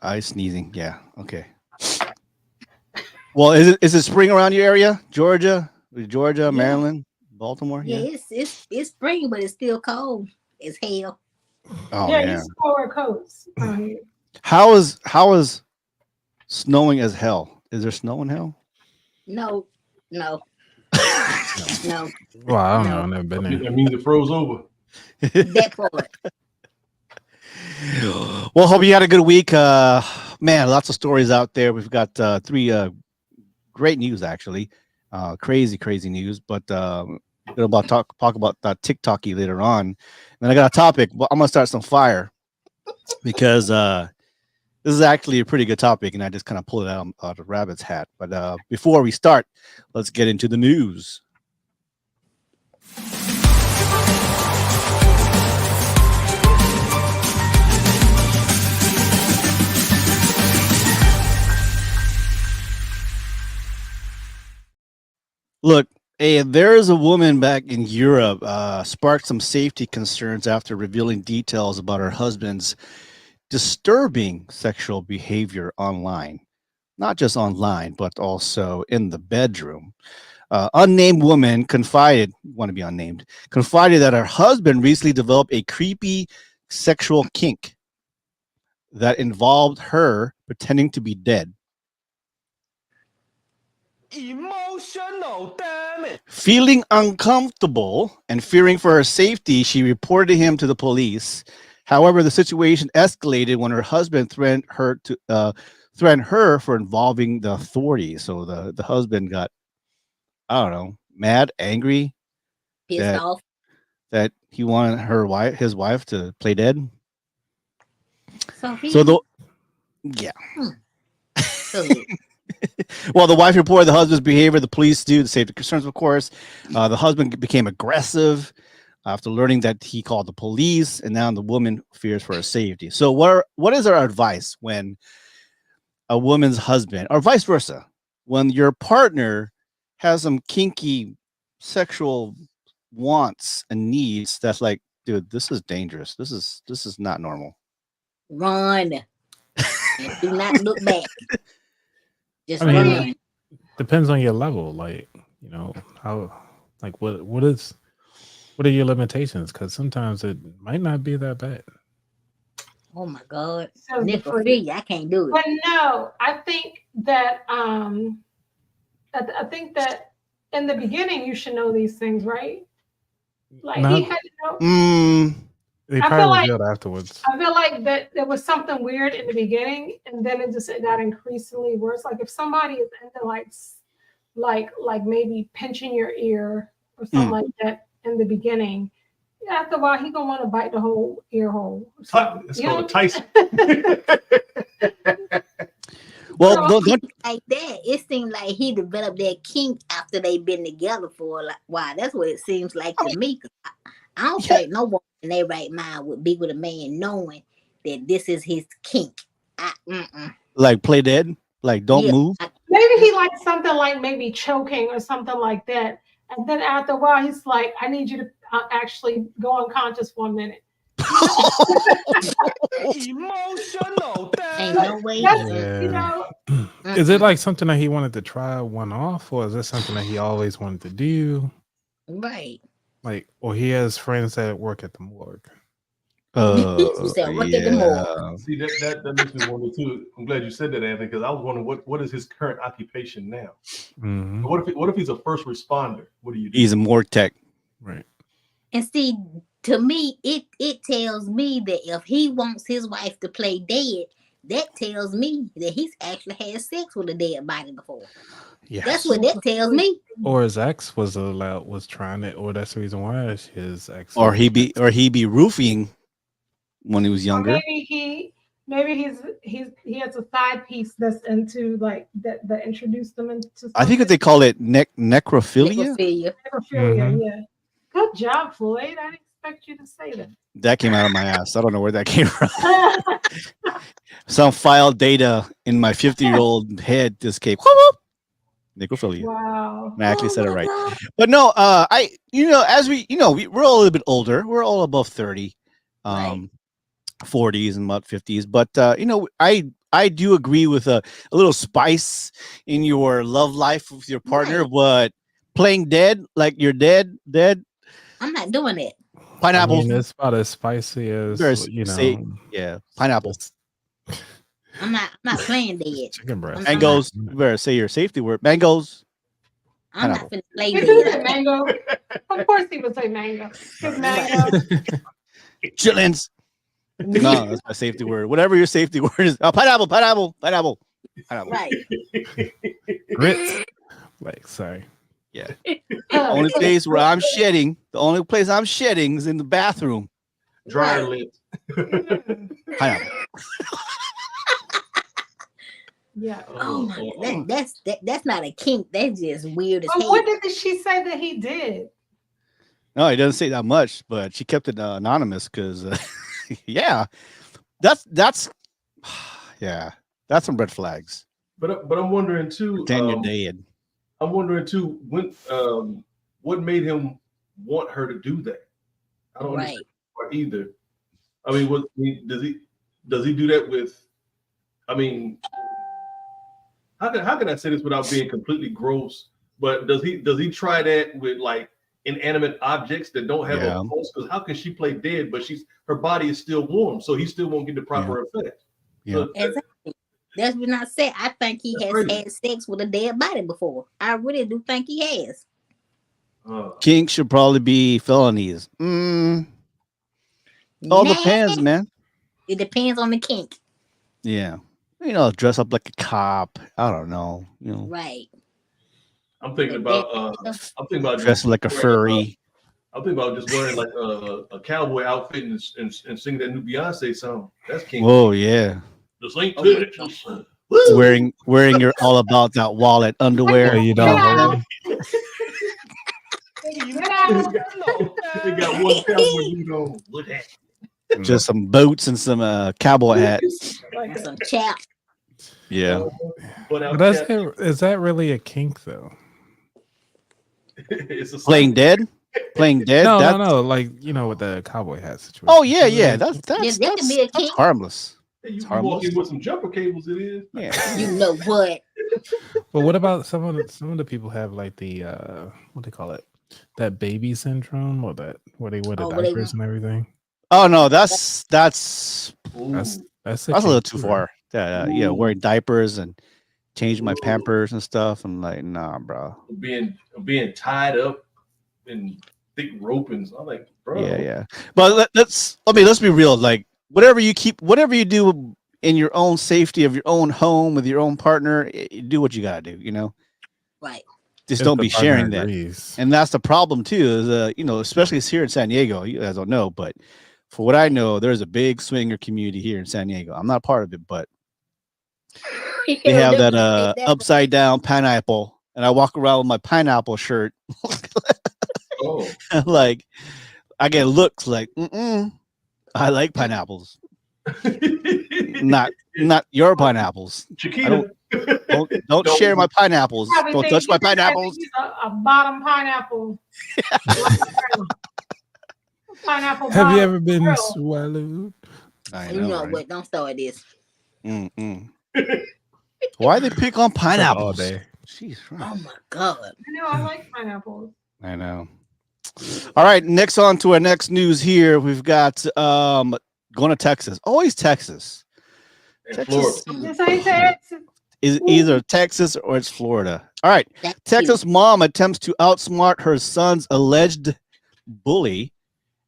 I sneezing. Yeah. Okay. Well, is it spring around your area? Georgia, Yeah, Maryland, Baltimore? yeah. Yeah. It's spring, but it's still cold as hell. Oh Yeah, you man. still wear coats around here. How is snowing as hell? Is there snow in hell? No, no, No. no, Well, I don't know. no. I've never been I think there. that means it froze over. That part. Well, hope you had a good week. Man, lots of stories out there. We've got three great news actually. Crazy news. But we're about talk about TikToky later on. And I got a topic. Well, I'm gonna start some fire because this is actually a pretty good topic, and I just kind of pulled it out of Rabbit's hat. But before we start, let's get into the news. Look, there is a woman back in Europe sparked some safety concerns after revealing details about her husband's disturbing sexual behavior online. Not just online, but also in the bedroom. Unnamed woman want to be unnamed, confided that her husband recently developed a creepy sexual kink that involved her pretending to be dead. Emotional, damn it. Feeling uncomfortable and fearing for her safety, she reported him to the police. However, the situation escalated when her husband threatened her for involving the authorities. So the husband got, I don't know, mad, angry Pissed that off. that he wanted his wife to play dead. So he. So yeah. So, Well, the wife reported the husband's behavior. The police do the safety concerns, of course. The husband became aggressive after learning that he called the police, and now the woman fears for her safety. So, what is our advice when a woman's husband, or vice versa, when your partner has some kinky sexual wants and needs? That's like, dude, this is dangerous. This is not normal. run and do not look back. Just I mean, run. Depends on your level. Like, how, like, what are your limitations? Because sometimes it might not be that bad. Oh my God. Says the freak. Necrophilia. I can't do But it. no, I think that in the beginning you should know these things, right? Like No. he had to know. They I feel probably like- revealed afterwards. I feel like that there was something weird in the beginning, and then it got increasingly worse. Like if somebody is into like maybe pinching your ear or something like that in the beginning, after a while he gonna want to bite the whole ear hole. It's called Tyson. Well, don't Like that. It seems like he developed that kink after they've been together for a while. That's what it seems like to me. 'Cause I don't think no woman in their right mind would be with a man knowing that this is his kink. like play dead, like don't Yeah. move. Maybe he likes something like maybe choking or something like that. And then after a while, he's like, I need you to actually go unconscious for a minute. Emotional, Ain't damn no it. way. That's, you know, Is it like something that he wanted to try one off, or is it something that he always wanted to do? Right. Like, or he has friends that work at the morgue. You said work at the morgue. See, that makes me wonder too. I'm glad you said that, Anthony, because I was wondering what is his current occupation now? Mhm. What if he's a first responder? What do you do? He's a morgue tech. Right. And see, to me, it tells me that if he wants his wife to play dead, that tells me that he's actually had sex with a dead body before. Yes. That's what that tells me. Or his ex was trying it, or that's the reason why his ex. Or he be roofing when he was or younger. maybe he has a side piece that's into like that introduced them into something. I think that they call it necrophilia. Necrophilia. Necrophilia, yeah. Good job, Floyd. I didn't expect you to say that. That came out of my ass. I don't know where that came from. Some file data in my 50-year-old head just came. Whoop, whoop. Necrophilia. Wow. I actually said it Oh my right. God. But no, as we're all a little bit older. We're all above 30, Right. 40s and about 50s. But I I do agree with a little spice in your love life with your partner, Right. but playing dead, like you're dead, I'm not doing it. I pineapples. mean, it's about as spicy as Better you say, know. yeah, pineapple. This, I'm not playing this dead. chicken breast. I'm not. Mangoes. You better say your safety word. Mangoes. I'm not Pineapple. finna play He do dead. say mango. Of course, he would say mango. His mango. Chitlins. No, that's my safety word. Whatever your safety word is. Oh, pineapple. Pineapple. Right. Grits. Like, sorry. Yeah. Uh, Only place where I'm shedding. The only place I'm shedding is in the bathroom. Dryer Right. lips. Pineapple. yeah. Oh my God. That's not a kink. That's just weird as But hell. what did she say that he did? No, he doesn't say that much, but she kept it anonymous because, yeah, that's yeah, that's some red flags. But I'm wondering too. Pretend you're dead. I'm wondering too when what made him want her to do that? I don't Right. understand that either. I mean, does he do that with? I mean, how can I say this without being completely gross? But does he try that with like inanimate objects that don't have Yeah. a pulse? Because how can she play dead, but her body is still warm, so he still won't get the proper effect. Yeah. So Exactly. That's what I said. I think he That's has crazy. had sex with a dead body before. I really do think he has. Kink should probably be felonies. All Nah, depends, man. it depends on the kink. Yeah. You know, dress up like a cop. I don't know. You know, Right. I'm thinking about dress just like a wearing, furry. I'm thinking about just wearing like a cowboy outfit and singing that new Beyonce song. That's kinky. Whoa, yeah. Just ain't Oh my Texas. God. Woo! Wearing your all about that wallet Yeah, underwear. you Get don't out. hold Get out. They got one cowboy boot on. Look at Just some boots and some cowboy hat. And some chap. Yeah. But is that really a kink though? it's a Playing cycle. dead? Playing dead? No, That's no, like with the cowboy hat situation. oh yeah, Is it yeah. really a That's kink? Yeah, that could be a that's kink. harmless. You It's can walk harmless. in with some jumper cables. It is. Yeah. You know what? But what about some of the people have like the what they call it, that baby syndrome, or that where they wear the Oh, but they diapers and everything. Oh no, that's Ooh. That's a little kink too too, far. Yeah, Ooh. wearing diapers and changing my Ooh. Pampers and stuff. I'm like, nah, bro. being tied up in thick rope and I'm like, bro. Yeah. But let's be real. Like whatever you do in your own safety of your own home with your own partner, do what you gotta do. You know, Right. just if don't the be partner sharing that. agrees. And that's the problem too. Is especially here in San Diego. You guys don't know, but for what I know, there's a big swinger community here in San Diego. I'm not part of it, but they have that upside down pineapple, and I walk around with my pineapple shirt. Oh. Like I get looks like, I like pineapples, not your pineapples. I Chiquita. don't share my pineapples. Probably Don't think touch my he just said pineapples. he's a bottom pineapple. Pineapple Have you bottom ever been grill. swallowed? I You know, know right? what? Don't start this. Why they pick on All pineapples? day. Jeez, Oh my God. I know I like pineapples. I know. All right, next on to our next news here. We've got going to Texas. Always Texas. And Florida. This ain't Texas. Is either Texas or it's Florida. All right. That's Texas mom attempts to outsmart her son's alleged bully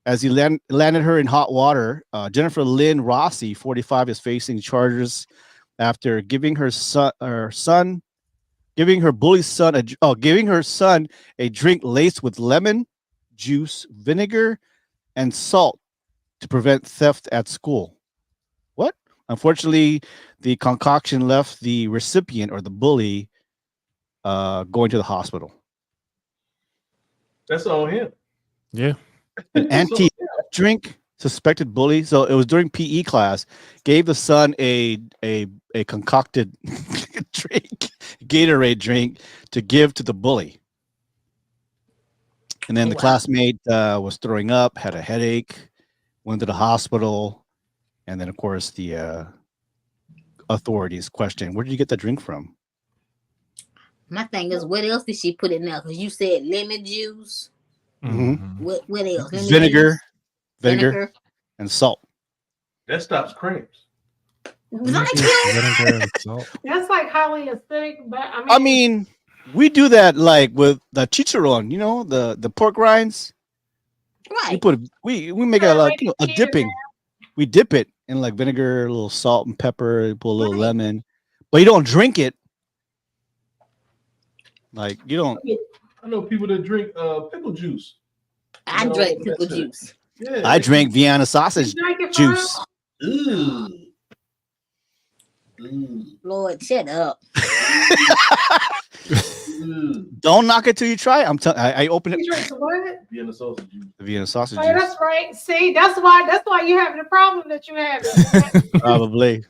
as he landed her in hot water. Jennifer Lynn Rossi, 45, is facing charges after giving her son giving her son a drink laced with lemon juice, vinegar, and salt to prevent theft at school. What? Unfortunately, the concoction left the recipient or the bully going to the hospital. That's on him. Yeah. An anti drink suspected bully. So it was during PE class. Gave the son a concocted drink, Gatorade drink, to give to the bully. And then the classmate was throwing up, had a headache, went to the hospital, and then of course the authorities question, where did you get that drink from? My thing is, what else did she put in there? Because you said lemon juice. Mhm. What else? Lemon Vinegar, juice, vinegar, and salt. That stops cramps. Thank you. Vinegar and salt. That's like highly acidic, but I mean, we do that like with the chicharron, you know, the pork rinds. We Right. put we make a like a dipping. We dip it in like vinegar, a little salt and pepper, put a little Right. lemon, but you don't drink it. Like you don't. I know people that drink pickle juice. I You know, drank pickle that's it. juice. Yeah. I drank Vienna sausage You drink it for juice. Ooh. Ooh. Lord, shut up. Ooh. Don't knock it till you try it. I'm telling. I open You it. drink what? Vienna sausage juice. The Vienna sausage Oh, juice. that's right. See, that's why you're having the problem that you have. Probably.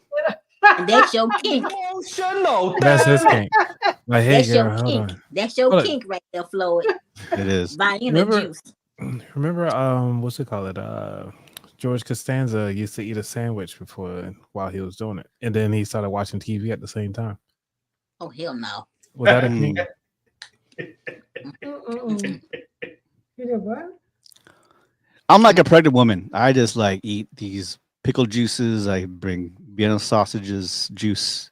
And that's your kink. Emotional. That's his kink. Like, hey, That's girl, your hold kink. on. That's your Hold on. kink right there, Floyd. It is. Vienna Remember- juice. Remember, what's it called? George Costanza used to eat a sandwich while he was doing it, and then he started watching TV at the same time. Oh hell no. Was that a kink? Mm-mm. You did what? I'm like a pregnant woman. I just like eat these pickle juices. I bring Vienna sausages juice.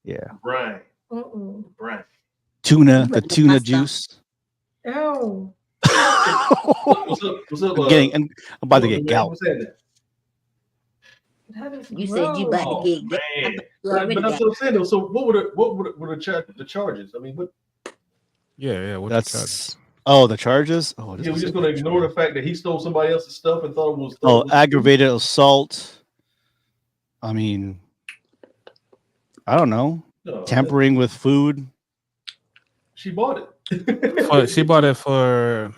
Yeah. Brian. Mm-mm. Brian. Tuna, You the better get tuna my stuff. juice. Oh. What's up? What's up? I'm about to get gout. What's happening? That is You said you gross. about Oh, to get man. you But already that's got what I'm saying though. So what were the charges? I mean, what? Yeah. What's the charges? The charges. Oh, Yeah, we're just gonna ignore the fact that he stole somebody else's stuff and thought it was. Aggravated assault. I mean, I don't know. No, Tampering with food. She bought it. She bought it for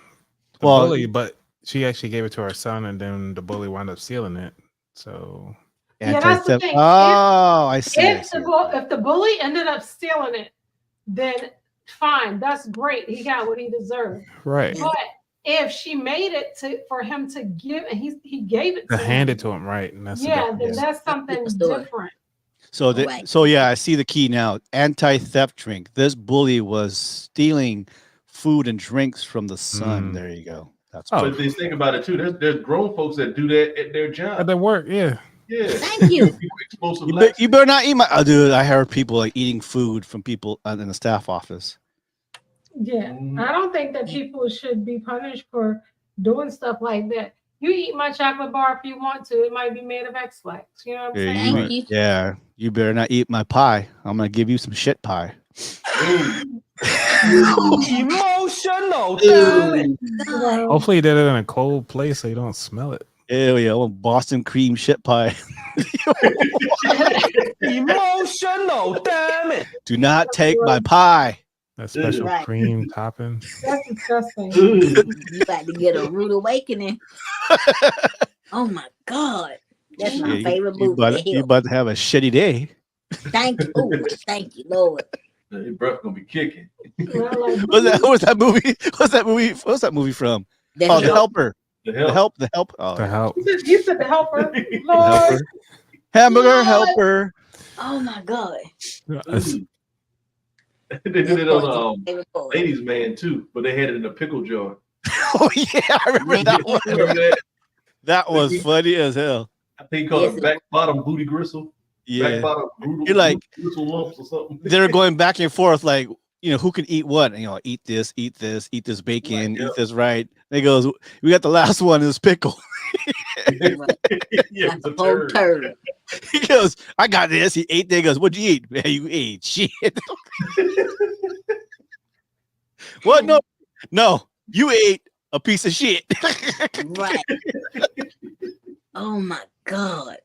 the Well- bully, but she actually gave it to her son, and then the bully wound up stealing it. So Yeah, that's the Anti-theft. thing. Oh, I see. I If see. if the bully ended up stealing it, then fine, that's great. He got what he deserved. right, But if she made it for him to give, and he gave it to to hand him, it to him, right? And that's the yeah, difference. then that's something That's the story. different. So, Right. so yeah, I see the key now. Anti-theft drink. This bully was stealing food and drinks from the son. Mm. There you go. That's Oh. But they think about it too. There's grown folks that do that at their job. At their work, yeah. Yeah. Thank you. Explosive you better not eat my. Oh, dude, I heard people like eating food from people in the staff office. Yeah, I don't think that people should be punished for doing stuff like that. You eat my chocolate bar if you want to. It might be made of X-Lax. You know what I'm Yeah, saying? Thank you. yeah, you better not eat my pie. I'm gonna give you some shit pie. Emotional. Damn it. God. Hopefully, you did it in a cold place so you don't smell it. Hell yeah, I want Boston cream shit pie. Emotional. Damn it. Do not take my pie. That special Right. cream topping. That's disgusting. You about to get a rude awakening. Oh my God. That's my Yeah, favorite you movie. about, you about to have a shitty day. Thank you, Lord. Your breath gonna be kicking. Well, like, What's that movie? What's that movie from? The Oh, The Help. Helper. The The hell. Help. Oh, To help. you said the helper. The Lord. Helper. Hamburger Lord. Helper. Oh my God. They did it on Favorite part. Ladies Man too, but they had it in a pickle jar. Oh yeah, I remember Man, that one. Remember that? That was funny as hell. I think he called Yes, it it back bottom booty gristle. Back Yeah, bottom brutal, You're like- gristle lumps or something. they're going back and forth like, who can eat what? And, eat this bacon, Right, yeah. eat this right. They goes, we got the last one is pickle. Yeah, That's it's a a whole turd. turd. He goes, I got this. He ate. They goes, what'd you eat? Man, you ate shit. What? No, you ate a piece of shit. Right. Oh my God.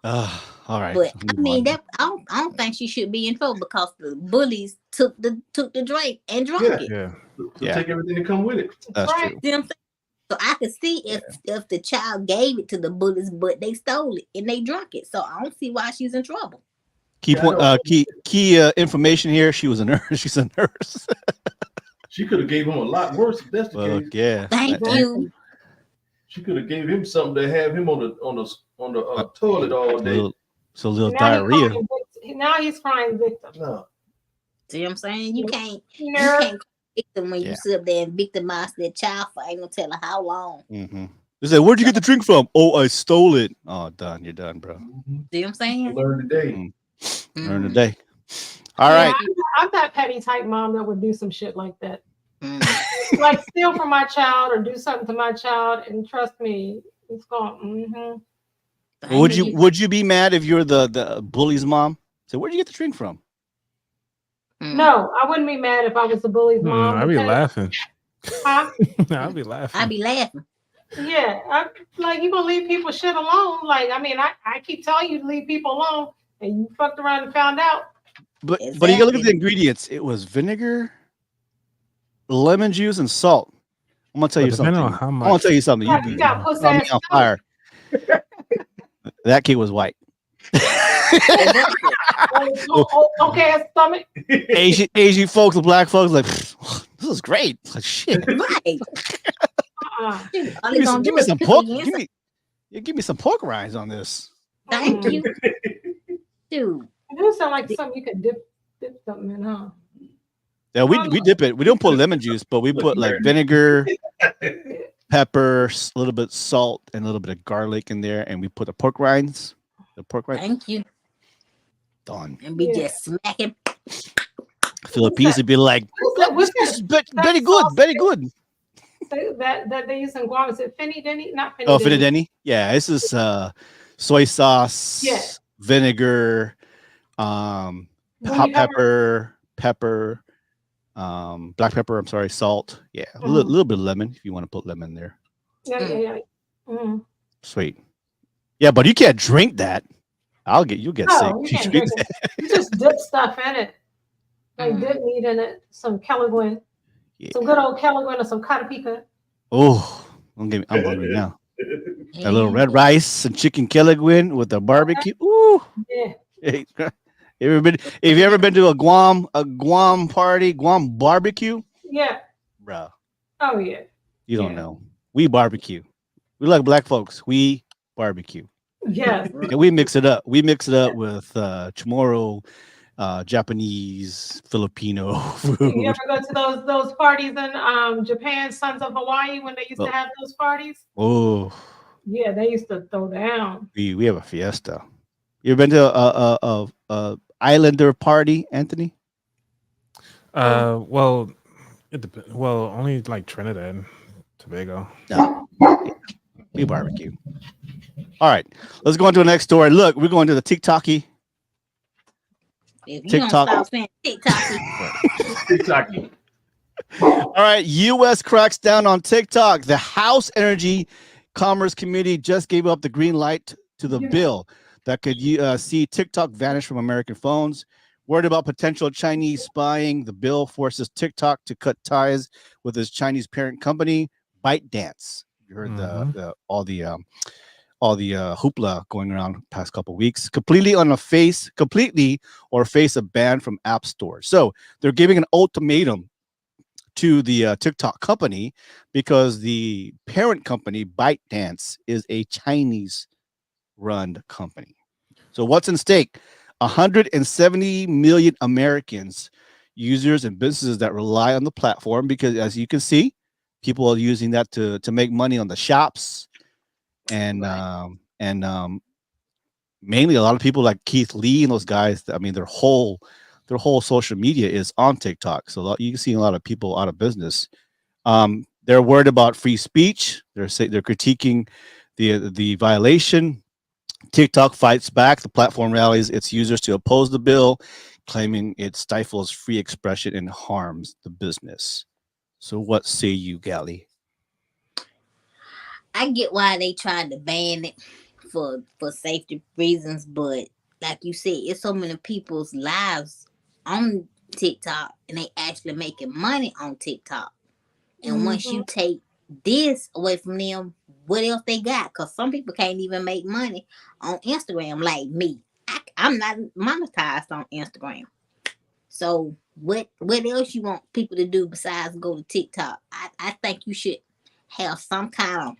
All right. But I move mean on. that I don't think she should be in trouble because the bullies took the drink and drunk Yeah. it. Yeah. So Yeah. take everything that come with it. That's Right. true. See what I'm saying? So I could see if the child gave it to the bullies, but they stole it and they drunk it. So I don't see why she's in trouble. Key information here. She was a nurse. She's a nurse. She could have gave him a lot worse if that's the Fuck case. yeah. Thank you. She could have gave him something to have him on the toilet all day. It's a little Now diarrhea. he's crying victim. No. See what I'm saying? You can't Nerd. victim when you Yeah. sit up there and victimize that child for ain't gonna tell her how long. Mm-hmm. They say, "Where'd you get the drink from?" "Oh, I stole it." "Oh, done. You're done, bro." See what I'm saying? Learn today. Learn Mhm. today. All Yeah, right. I'm that petty type mom that would do some shit like that. Mm. Like steal from my child or do something to my child, and trust me, it's going. Would you be mad if you're the bully's mom? So where'd you get the drink from? No, I wouldn't be mad if I was the bully's mom. I'd be because- laughing. Huh? I'd be laughing. I'd be laughing. Yeah, like you gonna leave people shit alone. Like, I mean, I keep telling you to leave people alone, and you fucked around and found out. But you gotta look at Exactly. the ingredients. It was vinegar, lemon juice, and salt. I'm gonna tell you But depending something. on how I'm gonna much, tell you something. You got pussy Caught me ass on stomach. fire. That kid was white. Okay, ass stomach. Asian folks and black folks like, this is great. It's like shit. Right. Uh-uh. All they gonna Give do me is some pick pork. the Give me some pork rinds on this. Thank you. Dude. It does sound like something you could dip something in, huh? Yeah, we dip it. We don't put lemon juice, but we put like vinegar, pepper, a little bit salt, and a little bit of garlic in there, and we put the pork rinds. The pork rinds. Thank you. Done. And be Yeah. just smacking. Philippines would be like, What's this is that very good, sauce very good. that they use in Guam? Is it Finny Denny? Not Finny Oh, Denny. finideni? Yeah, this is soy sauce, Yeah. vinegar, Booty hot pepper, black pepper. I'm sorry, salt. Yeah, a little bit of lemon if you want to put lemon there. Yeah. Mm. Sweet. Yeah, but you can't drink that. You'll get sick. No, you can't drink it. You just dip stuff in it. Like dip meat in it, some Kelligwin, Yeah. some good old Kelligwin or some Carapika. Oh, I'm hungry now. A little red rice and chicken Kelligwin with the barbecue. Ooh. Yeah. Hey, have you ever been to a Guam party, Guam barbecue? Yeah. Bro, Oh yeah. you don't know. We barbecue. We like black folks. We barbecue. Yes. And we mix it up. We mix it up with tomorrow, Japanese, Filipino food. You ever go to those parties in Japan, Sons of Hawaii, when they used to have those parties? Oh, Yeah, they used to throw down. we have a fiesta. You ever been to a Islander party, Anthony? Well, it depends. Well, only like Trinidad, Tobago. No. We barbecue. All right, let's go on to the next story. Look, we're going to the TikToky. If you TikTok. don't stop saying TikTok, TikTok. All right, U.S. cracks down on TikTok. The House Energy Commerce Committee just gave up the green light to the bill that could see TikTok vanish from American phones. Worried about potential Chinese spying, the bill forces TikTok to cut ties with its Chinese parent company, ByteDance. You heard all the hoopla going around the past couple of weeks. Completely or face a ban from app stores. So they're giving an ultimatum to the TikTok company because the parent company, ByteDance, is a Chinese-run company. So what's in stake? 170 million Americans, users and businesses that rely on the platform, because as you can see, people are using that to make money on the shops, and mainly a lot of people like Keith Lee and those guys. I mean, their whole social media is on TikTok, so you can see a lot of people out of business. They're worried about free speech. They're critiquing the violation. TikTok fights back. The platform rallies its users to oppose the bill, claiming it stifles free expression and harms the business. So what say you, Gally? I get why they tried to ban it for safety reasons, but like you said, it's so many people's lives on TikTok, and they actually making money on TikTok. And once you take this away from them, what else they got? Because some people can't even make money on Instagram like me. I'm not monetized on Instagram. So what else you want people to do besides go to TikTok? I think you should have some kind of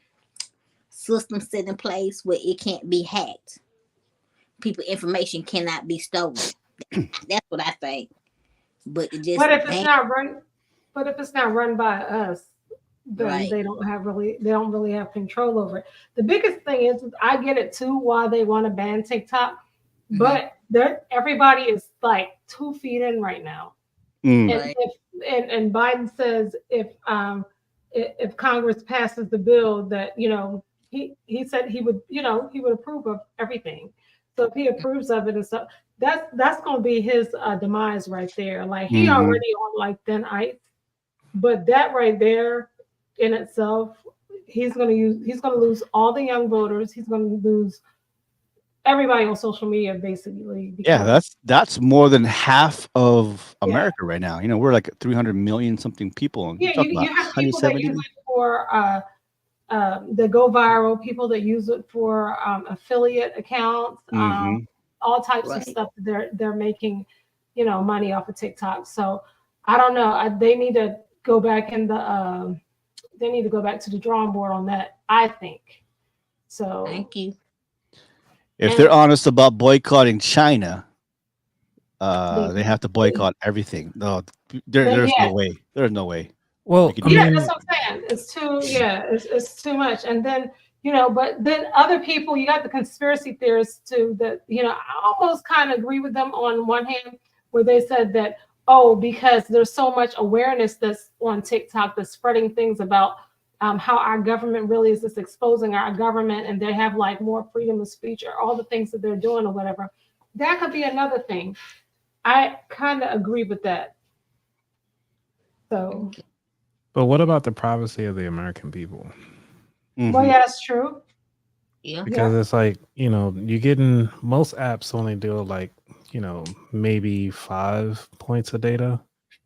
system set in place where it can't be hacked. people information cannot be stolen. That's what I think. But it just But if it's not run, but if it's not run by us, then Right. they don't really have control over it. The biggest thing is I get it too why they want to ban TikTok, but everybody is like 2 feet in right now. Mm. And Right. and Biden says if Congress passes the bill that he said he would approve of everything. So if he approves of it and stuff, that's going to be his demise right there. Like he Mhm. already on like thin ice, but that right there in itself, he's going to lose all the young voters. He's going to lose everybody on social media basically. Yeah, Because that's more than half of America right now. We're like 300 million something people. And yeah, you talk about you have people that 170 use it for that go viral, people that use it for affiliate accounts, Mhm. all types of Right. stuff that they're making, money off of TikTok. So I don't know. They need to go back they need to go back to the drawing board on that, I think. So Thank you. If And- they're honest about boycotting China, They- they have to boycott everything. No, there's yeah. no way. There's no way. Well, can I do Yeah, that. mean, that's what I'm saying. It's it's too much. And then, but then other people, you got the conspiracy theorists too, that, I almost kind of agree with them on one hand, where they said that, oh, because there's so much awareness that's on TikTok that's spreading things about how our government really is just exposing our government, and they have like more freedom of speech or all the things that they're doing or whatever. That could be another thing. I kind of agree with that. So, but what about the privacy of the American people? Mhm. well, yeah, that's true. Yeah. Because it's like, you're getting most apps only do like, maybe 5 points of data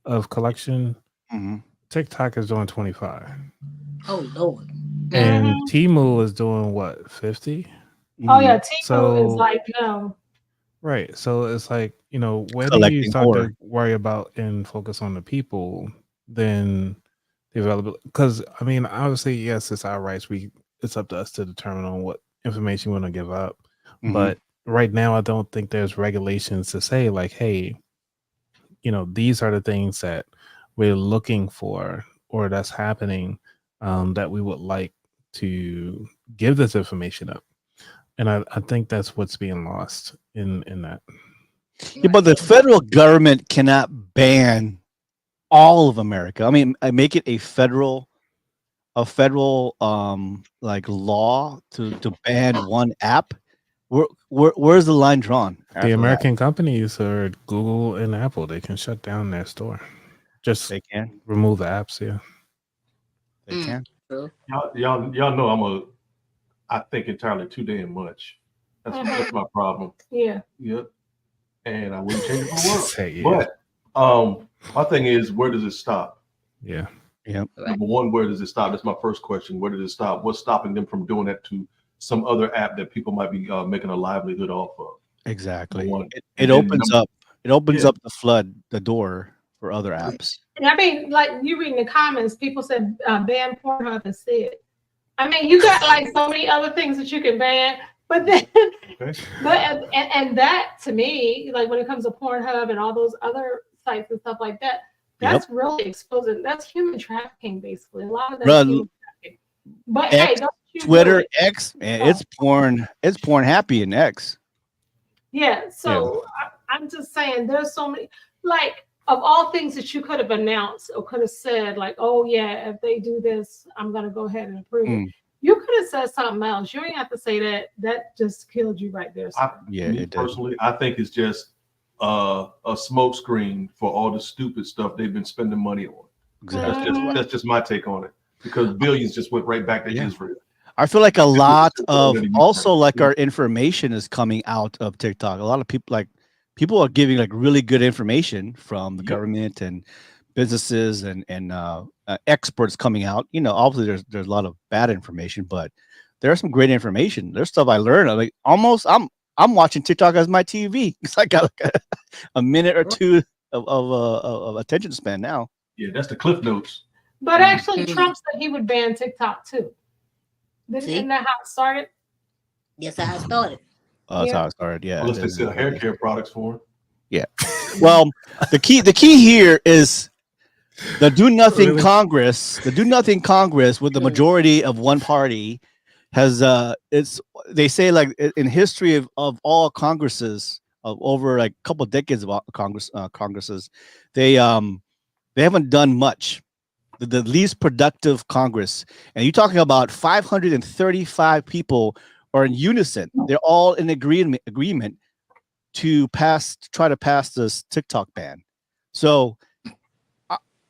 of collection. Mhm. TikTok is doing 25. Oh Lord. And Mhm. Temu is doing what, 50? Oh yeah, Mhm. Timu is So like right. So it's like, where do you Collecting start horror. to worry about and focus on the people than the availability? Because I mean, obviously, yes, it's our rights. It's up to us to determine on what information we want to give up. Mhm. But right now, I don't think there's regulations to say like, hey, these are the things that we're looking for or that's happening that we would like to give this information up. And I think that's what's being lost in that. Yeah, but the federal government cannot ban all of America. I mean, I make it a federal like law to ban one app. Where's the line drawn after The that? American companies are Google and Apple. They can shut down their store. Just They can. remove the apps. Yeah. They can. True. Y'all know I think entirely too damn much. That's my problem. yeah. Yep. And I wouldn't change it for the world. Say yeah. But my thing is, where does it stop? Yeah. Yep. Number one, where does it stop? That's my first question. Where does it stop? What's stopping them from doing that to some other app that people might be making a livelihood off of? Exactly. Number one. It And then opens up. It opens Yeah. up the door for other apps. And I mean, like you read in the comments, people said ban Pornhub instead. I mean, you got like so many other things that you can ban, but then, Okay. but and that to me, like when it comes to Pornhub and all those other sites and stuff like that, that's really exposing. That's human trafficking, basically. A lot of that is human trafficking. But hey, don't you do Twitter, it. X, man, it's porn. It's porn happy in X. Yeah, so I'm just saying there's so many, like, of all things that you could have announced or could have said, like, oh yeah, if they do this, I'm gonna go ahead and approve it. You could have said something else. You ain't have to say that. That just killed you right there. It did. Personally, I think it's just a smoke screen for all the stupid stuff they've been spending money on. Exactly. That's just my take on it, because billions just went right back to Israel. I feel like a lot of also like our information is coming out of TikTok. A lot of people are giving like really good information from the government and businesses and experts coming out. Obviously there's a lot of bad information, but there's some great information. There's stuff I learned. I'm watching TikTok as my TV because I got like a minute or two of attention span now. Yeah, that's the Cliff Notes. But actually, Trump said he would ban TikTok too. Isn't that how it started? Yes, how it started. That's how it started. Yeah. Unless they sell hair care products for him. Yeah. Well, the key here is the do nothing Really? Congress. The do nothing Congress with the majority of one party has it's they say like in history of all Congresses of over like a couple of decades of Congresses, they haven't done much. The least productive Congress, and you're talking about 535 people are in unison. They're all in agreement to try to pass this TikTok ban. So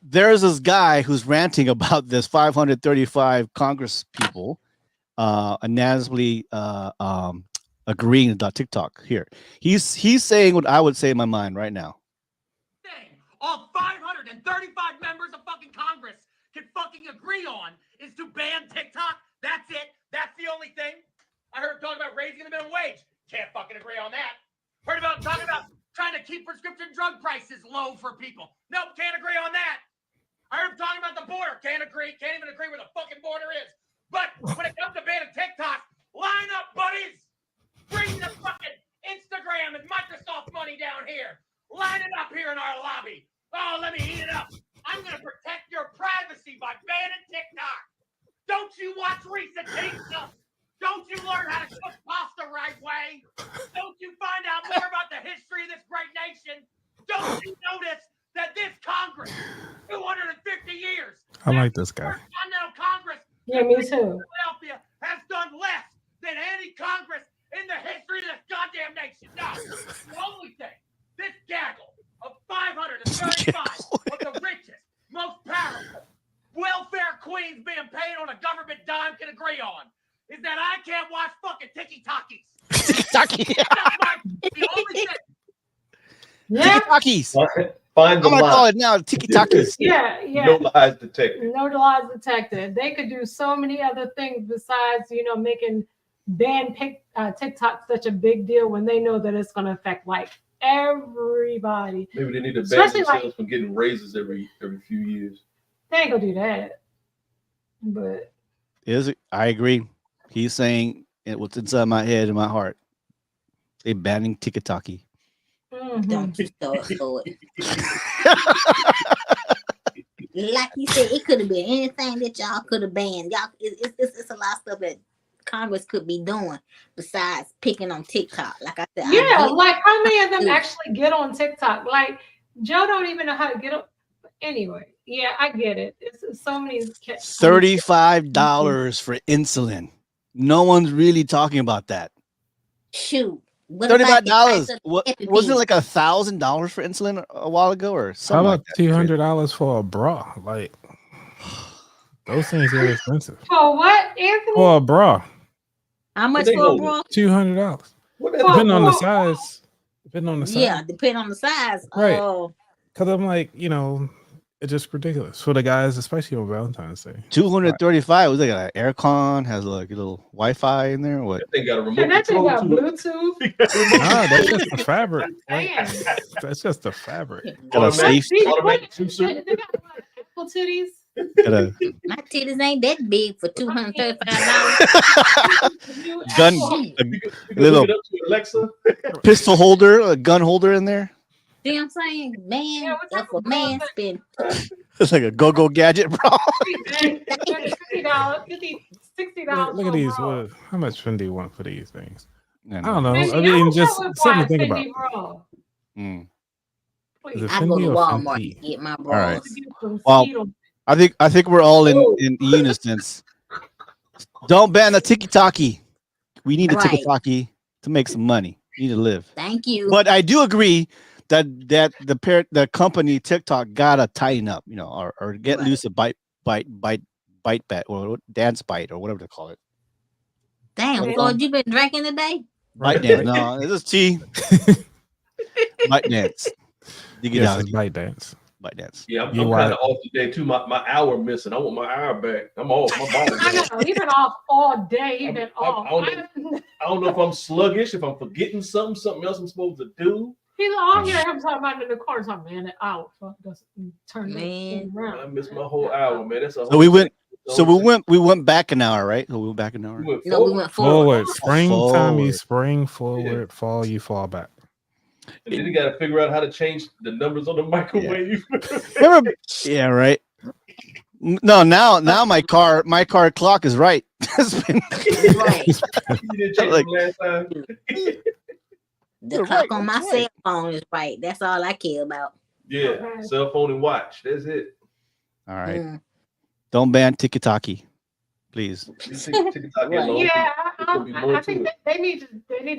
there's this guy who's ranting about this 535 Congress people unanimously agreeing about TikTok. Here, he's saying what I would say in my mind right now. All 535 members of fucking Congress can fucking agree on is to ban TikTok. That's it. That's the only thing. I heard talking about raising the minimum wage. Can't fucking agree on that. Heard about talking about trying to keep prescription drug prices low for people. Nope, can't agree on that. I heard talking about the border. Can't agree. Can't even agree where the fucking border is. But when it comes to banning TikTok, line up, buddies. Bring the fucking Instagram and Microsoft money down here. Line it up here in our lobby. Oh, let me heat it up. I'm going to protect your privacy by banning TikTok. Don't you watch recent pizza? Don't you learn how to cook pasta right way? Don't you find out more about the history of this great nation? Don't you notice that this Congress, 250 years, I like this guy. Continental Congress, Yeah, me too. Philadelphia, has done less than any Congress in the history of this goddamn nation. No, the only thing, this gaggle of 535 of the richest, most powerful, welfare queens being paid on a government dime can agree on is that I can't watch fucking tiki-takis. Tiki-taki. The only thing. Yeah, Tiki-takis. Find I'm the gonna call line. it now. Tiki-takis. yeah. No lies detected. No lies detected. They could do so many other things besides, making TikTok such a big deal when they know that it's going to affect like everybody. Maybe they need to ban Especially, themselves like- from getting raises every few years. They ain't gonna do that. But I agree. He's saying what's inside my head and my heart. They banning tiki-taki. Don't you start it. Like you said, it could have been anything that y'all could have banned. Y'all, it's a lot of stuff that Congress could be doing besides picking on TikTok. Like I said, yeah, like how many of them actually get on TikTok? Like Joe don't even know how to get on. Anyway, yeah, I get it. It's so many. $35 for insulin. No one's really talking about that. Shoot. What about the $35. price of What EpiPen? wasn't it like $1,000 for insulin a while ago or How something about like that? $200 for a bra? Like those things get expensive. For what, Anthony? For a bra, How much They for a hold bra? $200. What Depending on the Well, size. Depending on the size. Yeah, depending on the size. Right. Oh, Because I'm like, it's just ridiculous for the guys, especially on Valentine's Day. 235. Was it like an aircon? Has like a little Wi-Fi in there? Or what? That thing got a remote and that thing control got to Bluetooth. it. Nah, that's just the fabric. Damn. That's just the fabric. Got a Automatic- safe. automatic They juicer. got what, apple titties. Got a my titties ain't that big for $235. gun, You can Little- hook it up to Alexa. pistol holder, a gun holder in there. See what I'm saying? Man, Yeah, what that's type what of man bra- spend. It's like a go-go gadget, bro. $50, $60. Look at these. How much Fendi do you want for these things? I I don't know. I mean, don't just know what something to bra think about. Fendi bra. Mm. Is it I go Fendi to or Walmart Fenty? to get my All right. bras. Well, I think we're all in unison. Don't ban the tiki-taki. We need a Right. tiki-taki to make some money. We need to live. Thank you. But I do agree that the company TikTok gotta tighten up, or get Right. loose a bite bet or dance bite or whatever they call it. Damn, Yeah. Floyd, you been drinking today? Bite dance. No, this is tea. Bite dance. Diggy Yes, dog. it's bite dance. Bite dance. Yeah, I'm You kind want- of off today too. My hour missing. I want my hour back. I'm off. My body. I know he been off all day. He been I off. I don't know if I'm sluggish, if I'm forgetting something else I'm supposed to do. He's all here. Him talking about in the corner. Something, man, out. Fuck, just turn Man. it around. I missed my whole hour, man. That's a whole So we went So we went back an hour, right? So we went back an hour. We went No, we forward, went forward. Forward. Springtime, you Forward. spring forward. Fall, you fall back. and then you got to figure out how to change the numbers on the microwave. Remember? Yeah, right. No, now my car clock is right. It's been Right. You didn't change Like- from last time. The You're clock right, on my that's cell right. phone is right. That's all I care about. Yeah, Okay. cell phone and watch. That's it. All right. Mm. Don't ban tiki-taki, please. You take TikTok Right. alone. Yeah, There's gonna be more I to think it. they need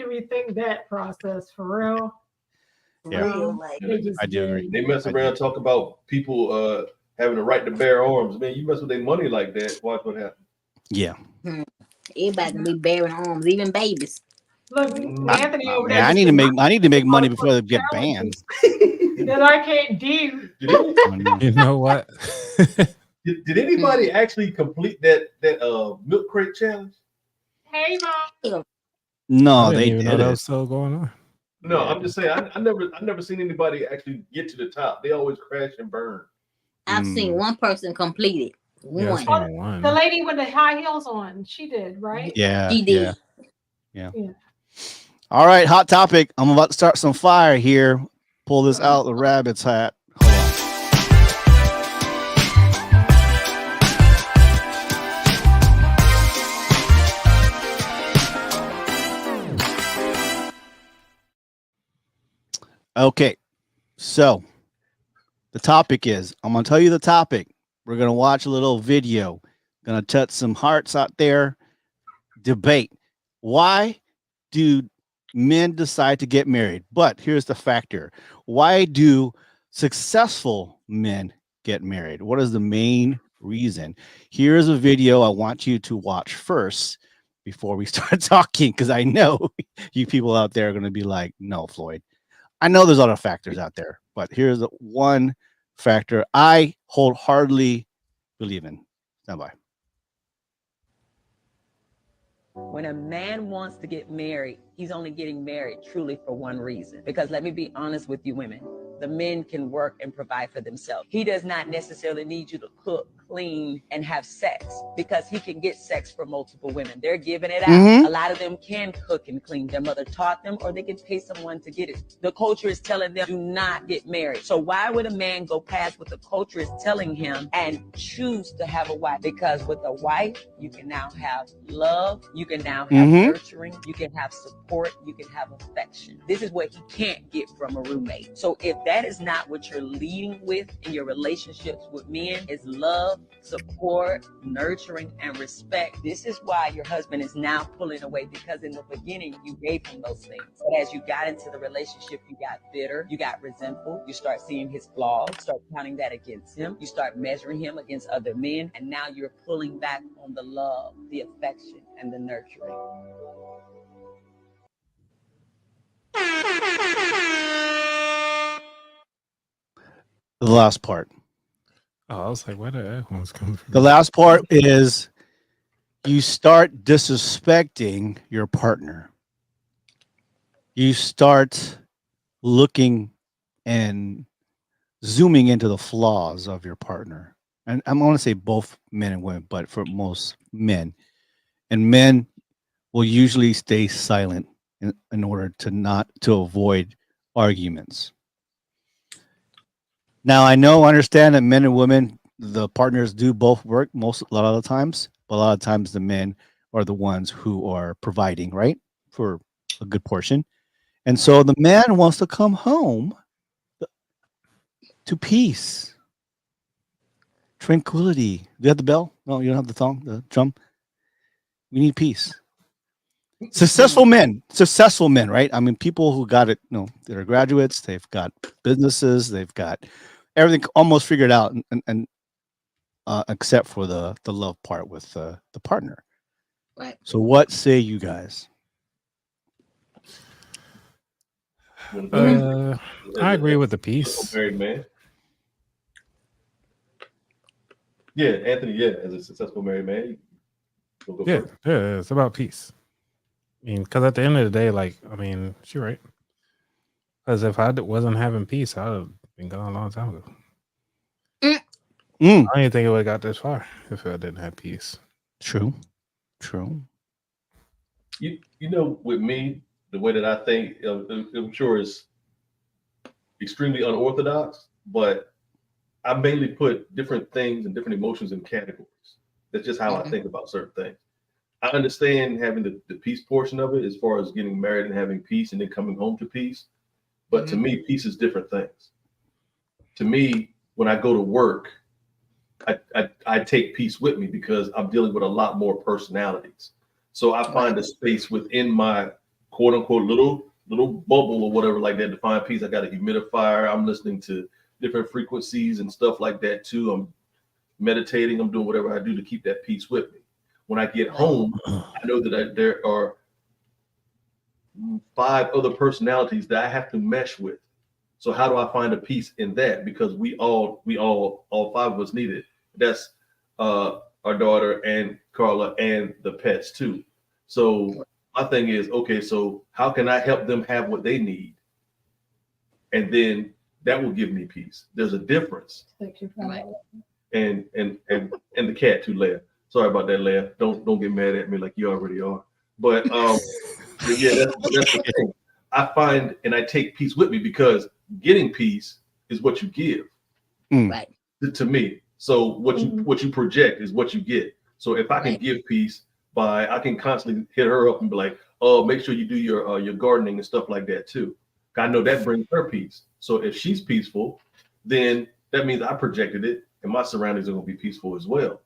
to rethink that process for real. Yeah. Real, like, They just I do agree. They mess I do. around talk about people having the right to bear arms. Man, you mess with their money like that, watch what happens. Yeah. everybody can be bearing arms, even babies. Look, Anthony over there. Man, I just need to said, make money before they get banned. that I can't do. You know what? Did anybody actually complete that milk crate challenge? Hey, mom. No, I didn't they even know that did was still going on. No, Yeah. I'm just saying. I never seen anybody actually get to the top. They always crash and burn. I've seen one person complete it. Yeah, I One. seen one. The lady with the high heels on, she did, right? Yeah. She did. Yeah. Yeah. All right, hot topic. I'm about to start some fire here. Pull this out the rabbit's hat. Hold on. Okay, so the topic is I'm going to tell you the topic. We're going to watch a little video. Going to touch some hearts out there. Debate. Why do men decide to get married? But here's the factor. Why do successful men get married? What is the main reason? Here's a video I want you to watch first before we start talking, because I know you people out there are going to be like, no, Floyd. I know there's other factors out there, but here's the one factor I wholeheartedly believe in. Stand by. When a man wants to get married, he's only getting married truly for one reason. Because let me be honest with you women, the men can work and provide for themselves. He does not necessarily need you to cook, clean, and have sex, because he can get sex from multiple women. They're giving it out. Mhm. A lot of them can cook and clean. Their mother taught them, or they can pay someone to get it. The culture is telling them, do not get married. So why would a man go past what the culture is telling him and choose to have a wife? Because with a wife, you can now have love, you can now have nurturing, you can have support, you can have affection. This is what he can't get from a roommate. So if that is not what you're leading with in your relationships with men, is love, support, nurturing, and respect, this is why your husband is now pulling away, because in the beginning you gave him those things. But as you got into the relationship, you got bitter, you got resentful, you start seeing his flaws, start counting that against him, you start measuring him against other men, and now you're pulling back on the love, the affection, and the nurturing. The last part. Oh, I was like, where did that one's coming from? The last part is you start disrespecting your partner. You start looking and zooming into the flaws of your partner. And I'm going to say both men and women, but for most men. And men will usually stay silent in order to avoid arguments. Now, I understand that men and women, the partners do both work a lot of the times, but a lot of times the men are the ones who are providing, right, for a good portion. And so the man wants to come home to peace, tranquility. Do you have the bell? No, you don't have the drum. We need peace. Successful men, right? I mean, people who got it, they're graduates, they've got businesses, they've got everything almost figured out, and except for the love part with the partner. Right. So, what say you guys? I agree with the piece. Married man. Yeah, Anthony. Yeah, as a successful married man. Go Yeah, first. yeah, it's about peace. I mean, because at the end of the day, like, I mean, she's right. Because if I wasn't having peace, I would have been gone a long time ago. Mm. I didn't think it would have got this far if I didn't have peace. True. True. You know, with me, the way that I think, I'm sure is extremely unorthodox, but I mainly put different things and different emotions in categories. That's just how I think about certain things. I understand having the peace portion of it as far as getting married and having peace and then coming home to peace. But to me, peace is different things. To me, when I go to work, I take peace with me because I'm dealing with a lot more personalities. So I find a space within my quote unquote little bubble or whatever like that to find peace. I got a humidifier. I'm listening to different frequencies and stuff like that too. I'm meditating. I'm doing whatever I do to keep that peace with me. When I get home, I know that there are 5 other personalities that I have to mesh with. So how do I find a peace in that? Because we all 5 of us need it. That's our daughter and Carla and the pets too. So my thing is, okay, so how can I help them have what they need? And then that will give me peace. There's a difference. Right. And the cat too, Leia. Sorry about that, Leia. Don't get mad at me like you already are. But yeah, that's the thing. I find and I take peace with me because getting peace is what you give. Right. To me. So what you project is what you get. So if I can give peace I can constantly hit her up and be like, oh, make sure you do your gardening and stuff like that too. I know that brings her peace. So if she's peaceful, then that means I projected it and my surroundings are going to be peaceful as well.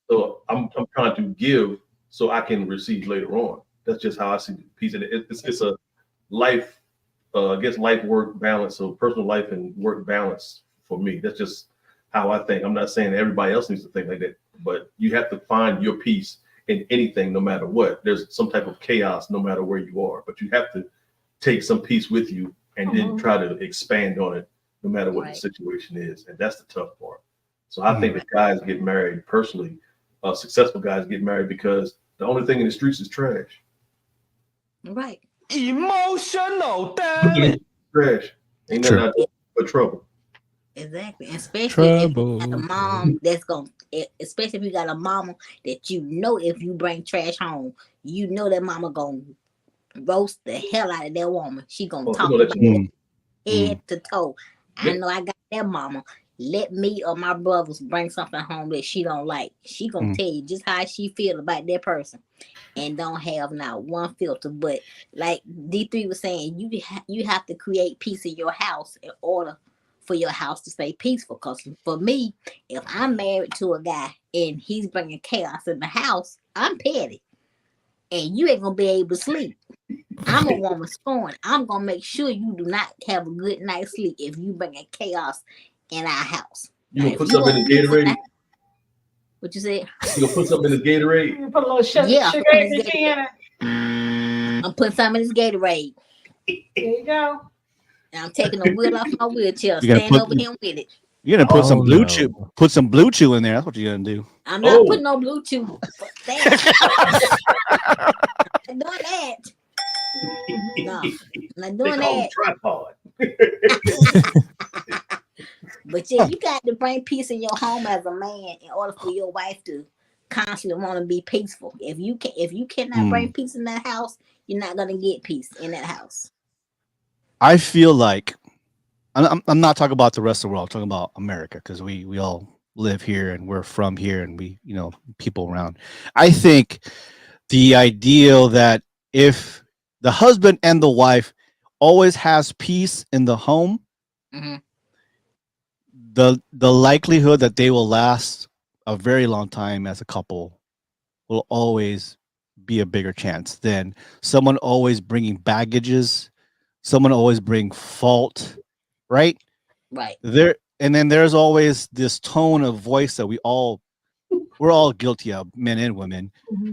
So I'm trying to give so I can receive later on. That's just how I see peace. And it's a life, I guess, life work balance. So personal life and work balance for me. That's just how I think. I'm not saying that everybody else needs to think like that, but you have to find your peace in anything, no matter what. There's some type of chaos, no matter where you are, but you have to take some peace with you and then try to expand on it, no matter what the situation is. And that's the tough part. So I think that guys get married personally, successful guys get married because the only thing in the streets is trash. Right. Emotional damage. Trash. Ain't nothing out there but trouble. Exactly. And especially if you got a Trouble. mom that's going to, especially if you got a mama that you know if you bring trash home, you know that mama going to roast the hell out of that woman. She going to talk about it head to toe. I know I got that mama. Let me or my brothers bring something home that she don't like. She going to tell you just how she feel about that person. And don't have not one filter. But like D3 was saying, you have to create peace in your house in order for your house to stay peaceful. Because for me, if I'm married to a guy and he's bringing chaos in the house, I'm petty. And you ain't going to be able to sleep. I'm a woman scorned. I'm going to make sure you do not have a good night's sleep if you bringing chaos in our house. You going to put something in the Gatorade? What you said? You going to put something in this Gatorade? You put a little sugar in it. I'm putting some in this Gatorade. There you go. And I'm taking the wheel off my wheelchair. Stand over him with it. You're gonna put some blue chew. Put some blue chew in there. That's what you're gonna do. I'm not putting no blue chew. I'm not doing that. No, I'm not doing that. Tripod. But yeah, you got to bring peace in your home as a man in order for your wife to constantly want to be peaceful. If you cannot bring peace in that house, you're not gonna get peace in that house. I feel like I'm not talking about the rest of the world. I'm talking about America because we all live here and we're from here and we people around. I think the ideal that if the husband and the wife always has peace in the home, the likelihood that they will last a very long time as a couple will always be a bigger chance than someone always bringing baggages, someone always bring fault, right? Right. And then there's always this tone of voice that we're all guilty of, men and women,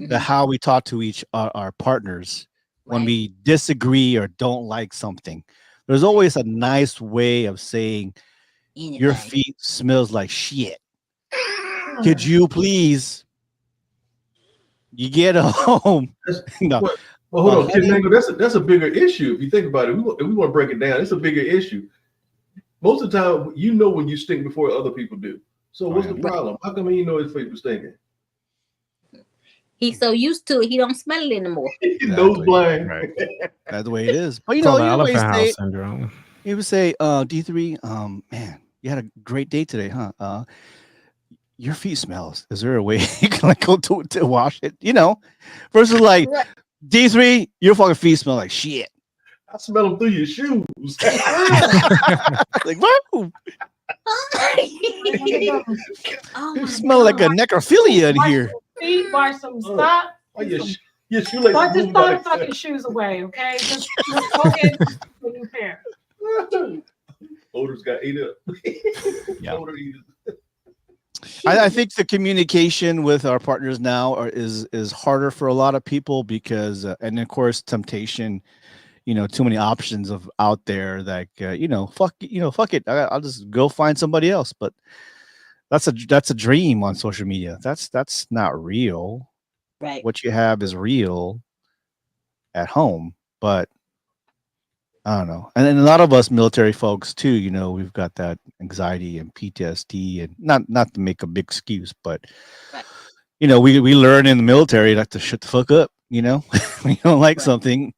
that how we talk to our partners when we disagree or don't like something. There's always a nice way of saying your feet smells like shit. Could you please get home? No. Well, hold on, Kid Mango, that's a bigger issue. If you think about it, if we want to break it down, it's a bigger issue. Most of the time, when you stink before other people do. So what's the problem? How come he know his face was stinking? He's so used to it, he don't smell it anymore. Nose blind. Right. That's the way it is. But you It's know, called the you always elephant say, house syndrome. he would say, D3, man, you had a great day today, huh? Your feet smells. Is there a way you can like go to wash it? You know, versus like Right. D3, your fucking feet smell like shit. I smell them through your shoes. Like, whoa, Oh you my smell like a God. necrophilia in here. Feet, buy some stop. Oh, your shoelaces Don't just move by throw the fucking themselves. shoes away, okay? Just go ahead and take care. Odors got ate up. Yeah. Odor eaters. I think the communication with our partners now is harder for a lot of people because, and of course, temptation. You know, too many options of out there. Like, fuck it. I'll just go find somebody else. But that's a dream on social media. That's not real. Right. What you have is real at home, but I don't know. And then a lot of us military folks too, you know, we've got that anxiety and PTSD, and not to make a big excuse, but Right. you know, we learn in the military not to shut the fuck up, you know. When you don't like Right. something,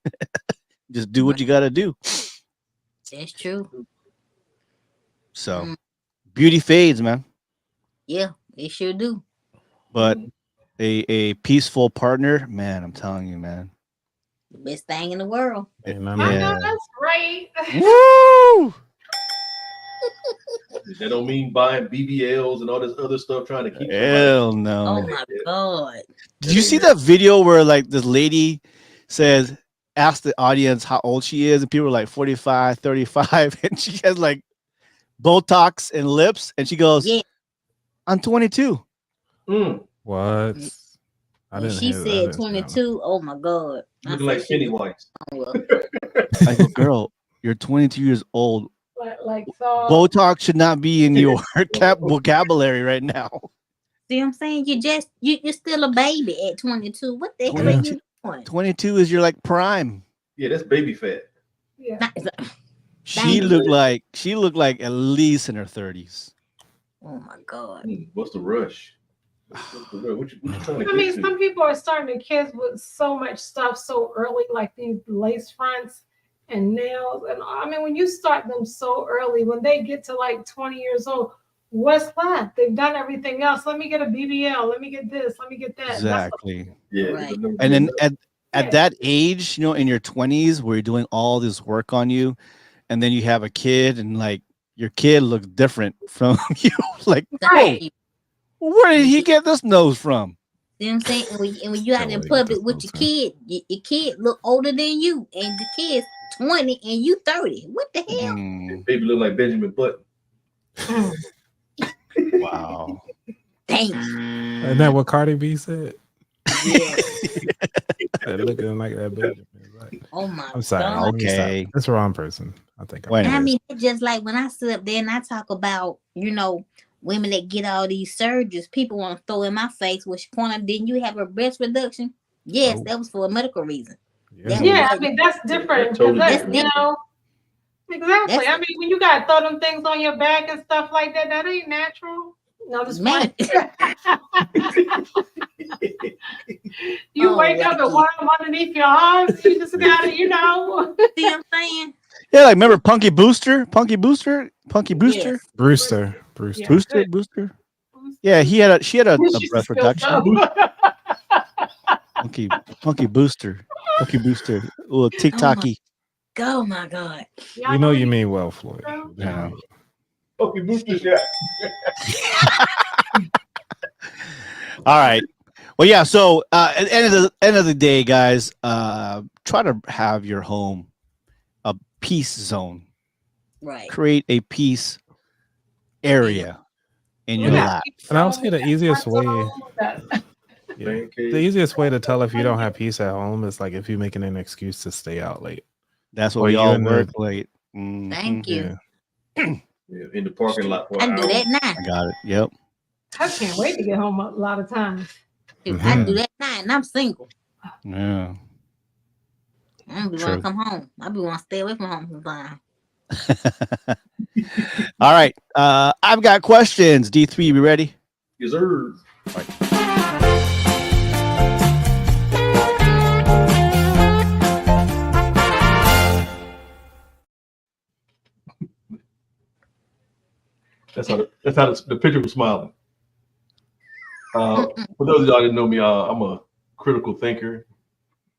just do what you got to do. That's true. So, beauty fades, man. Yeah, they sure do. But a peaceful partner, man, I'm telling you, man. The best thing in the world. And I know Yeah. that's right. Woo! That don't mean buying BBLs and all this other stuff trying to keep somebody. Hell Oh no. my God. Did you see that video where like this lady says, ask the audience how old she is, and people are like 45, 35, and she has like Botox and lips, and she goes, Yeah. I'm 22. Mm, What? I When didn't she hear that. I said didn't see that one. 22, oh my God. I looking said like she Penny was Whites. wrong. I go, girl, you're 22 years old. Like so. Botox should not be in your vocabulary right now. See what I'm saying? You're still a baby at 22. What the hell are 22, you doing? 22 is your like prime. Yeah, that's baby fat. Yeah. She Dang. looked like at least in her 30s. Oh my God. What's the rush? What's the rush? What you trying to I mean, get to? some people are starting to kids with so much stuff so early, like these lace fronts and nails. And I mean, when you start them so early, when they get to like 20 years old, what's left? They've done everything else. Let me get a BBL. Let me get this. Let me get that. Exactly. Yeah. Right. And then at Yeah. that age, you know, in your 20s, where you're doing all this work on you, and then you have a kid, and like your kid looks different from you. Like, Right. whoa, where did he get this nose from? See what I'm saying? And when you out in Totally get public this with your nonsense. kid, your kid look older than you, and the kid's 20 and you 30. What the hell? Mm, Baby look like Benjamin Button. wow. Dang. Isn't that what Cardi B said? Yeah. That looking like that Benjamin. Right. Oh my I'm sorry. God. Let me stop. Okay. That's the wrong person. I think. Wait a I minute. mean, it's just like when I sit up there and I talk about, you know, women that get all these surgeries, people want to throw in my face, which point didn't you have a breast reduction? Yes, Oh. that was for a medical reason. Yeah. Yeah, I mean, that's different. That's totally Because different. you know, exactly. That's- I mean, when you got to throw them things on your back and stuff like that, that ain't natural. No, I'm just Man. playing. You Oh, wake up and lucky. want them underneath your arms. You just got to, you know. See what I'm saying? Yeah, like remember Punky Brewster? Yes. Brewster. Yeah. Brewster. Yeah, she had a Wish you breast could spill reduction. some. Punky Booster, a little TikToky. Oh my God. We know you mean well, Floyd. Yeah. Okay, booster shot. All right. Well, yeah. So at the end of the day, guys, try to have your home a peace zone. Right. Create a peace area in your Yeah. life. And I would say the easiest way, That- yeah, Man cave. the easiest way to tell if you don't have peace at home is like if you're making an excuse to stay out late. That's what Or we you all in the- work late. Mhm. Thank you. Yeah. Yeah, in the parking lot for I an do hour. that now. I got it. Yep. I can't wait to get home a lot of times. I do that now, and I'm single. Yeah. I don't be want True. to come home. I be want to stay away from home sometimes. All right. I've got questions. D3, you ready? Yes, sir. That's how the picture was smiling. For those of y'all that didn't know me, I'm a critical thinker.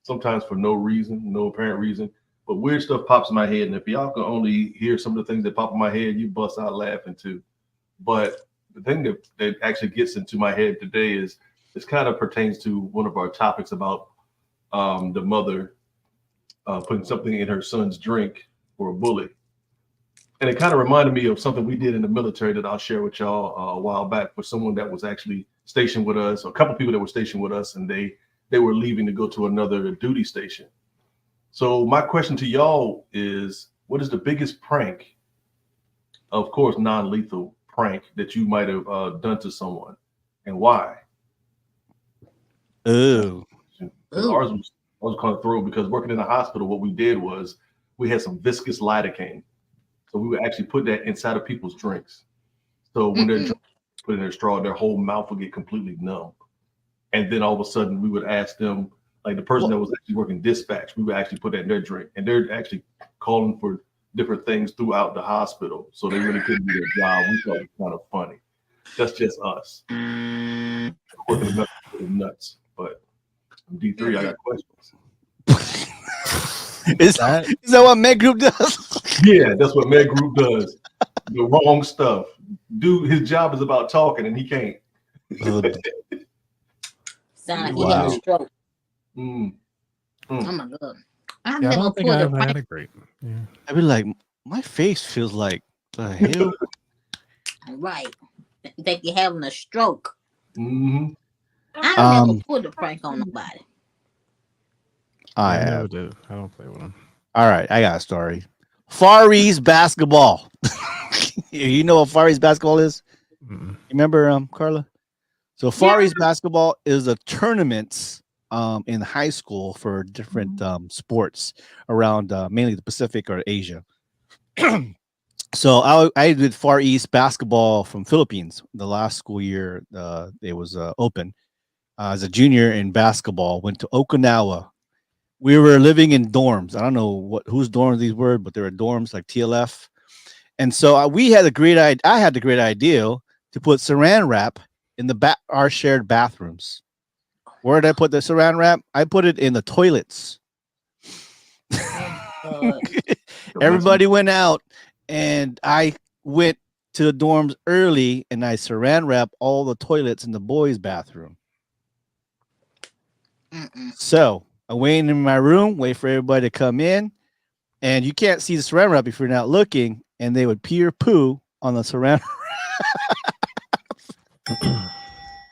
Sometimes for no reason, no apparent reason, but weird stuff pops in my head. And if y'all can only hear some of the things that pop in my head, you bust out laughing too. But the thing that actually gets into my head today is this kind of pertains to one of our topics about the mother putting something in her son's drink for a bully. And it kind of reminded me of something we did in the military that I'll share with y'all a while back for someone that was actually stationed with us, or a couple of people that were stationed with us, and they were leaving to go to another duty station. So my question to y'all is, what is the biggest prank, of course, non-lethal prank, that you might have done to someone, and why? Ooh. Ours was kind of through, because working in the hospital, what we did was we had some viscous lidocaine. So we would actually put that inside of people's drinks. So when they're put in their straw, their whole mouth would get completely numb. And then all of a sudden we would ask them, like the person that was actually working dispatch, we would actually put that in their drink. And they're actually calling for different things throughout the hospital. So they really couldn't do their job. We thought it was kind of funny. That's just us. Working the nuts. But D3, I got questions. Is that what Med Group does? Yeah, that's what Med Group does. The wrong stuff. Dude, his job is about talking and he can't. Sound like he had a stroke. Oh my God. I don't think I've had a great. Yeah. I'd be like, my face feels like the hell. Right. Think you're having a stroke. Mm-hmm. I never pulled a prank on nobody. I never did. I don't play with them. All right, I got a story. Far East basketball. You know what Far East basketball is? You remember, Carla? So Far East basketball is the tournaments in high school for different sports around mainly the Pacific or Asia. So I did Far East basketball from Philippines. The last school year it was open. As a junior in basketball, went to Okinawa. We were living in dorms. I don't know whose dorms these were, but there were dorms like TLF. And so we had a great idea. I had the great idea to put saran wrap in our shared bathrooms. Where did I put the saran wrap? I put it in the toilets. Everybody went out, and I went to the dorms early, and I saran wrapped all the toilets in the boys' bathroom. So I wait in my room, wait for everybody to come in, and you can't see the saran wrap if you're not looking, and they would pee or poo on the saran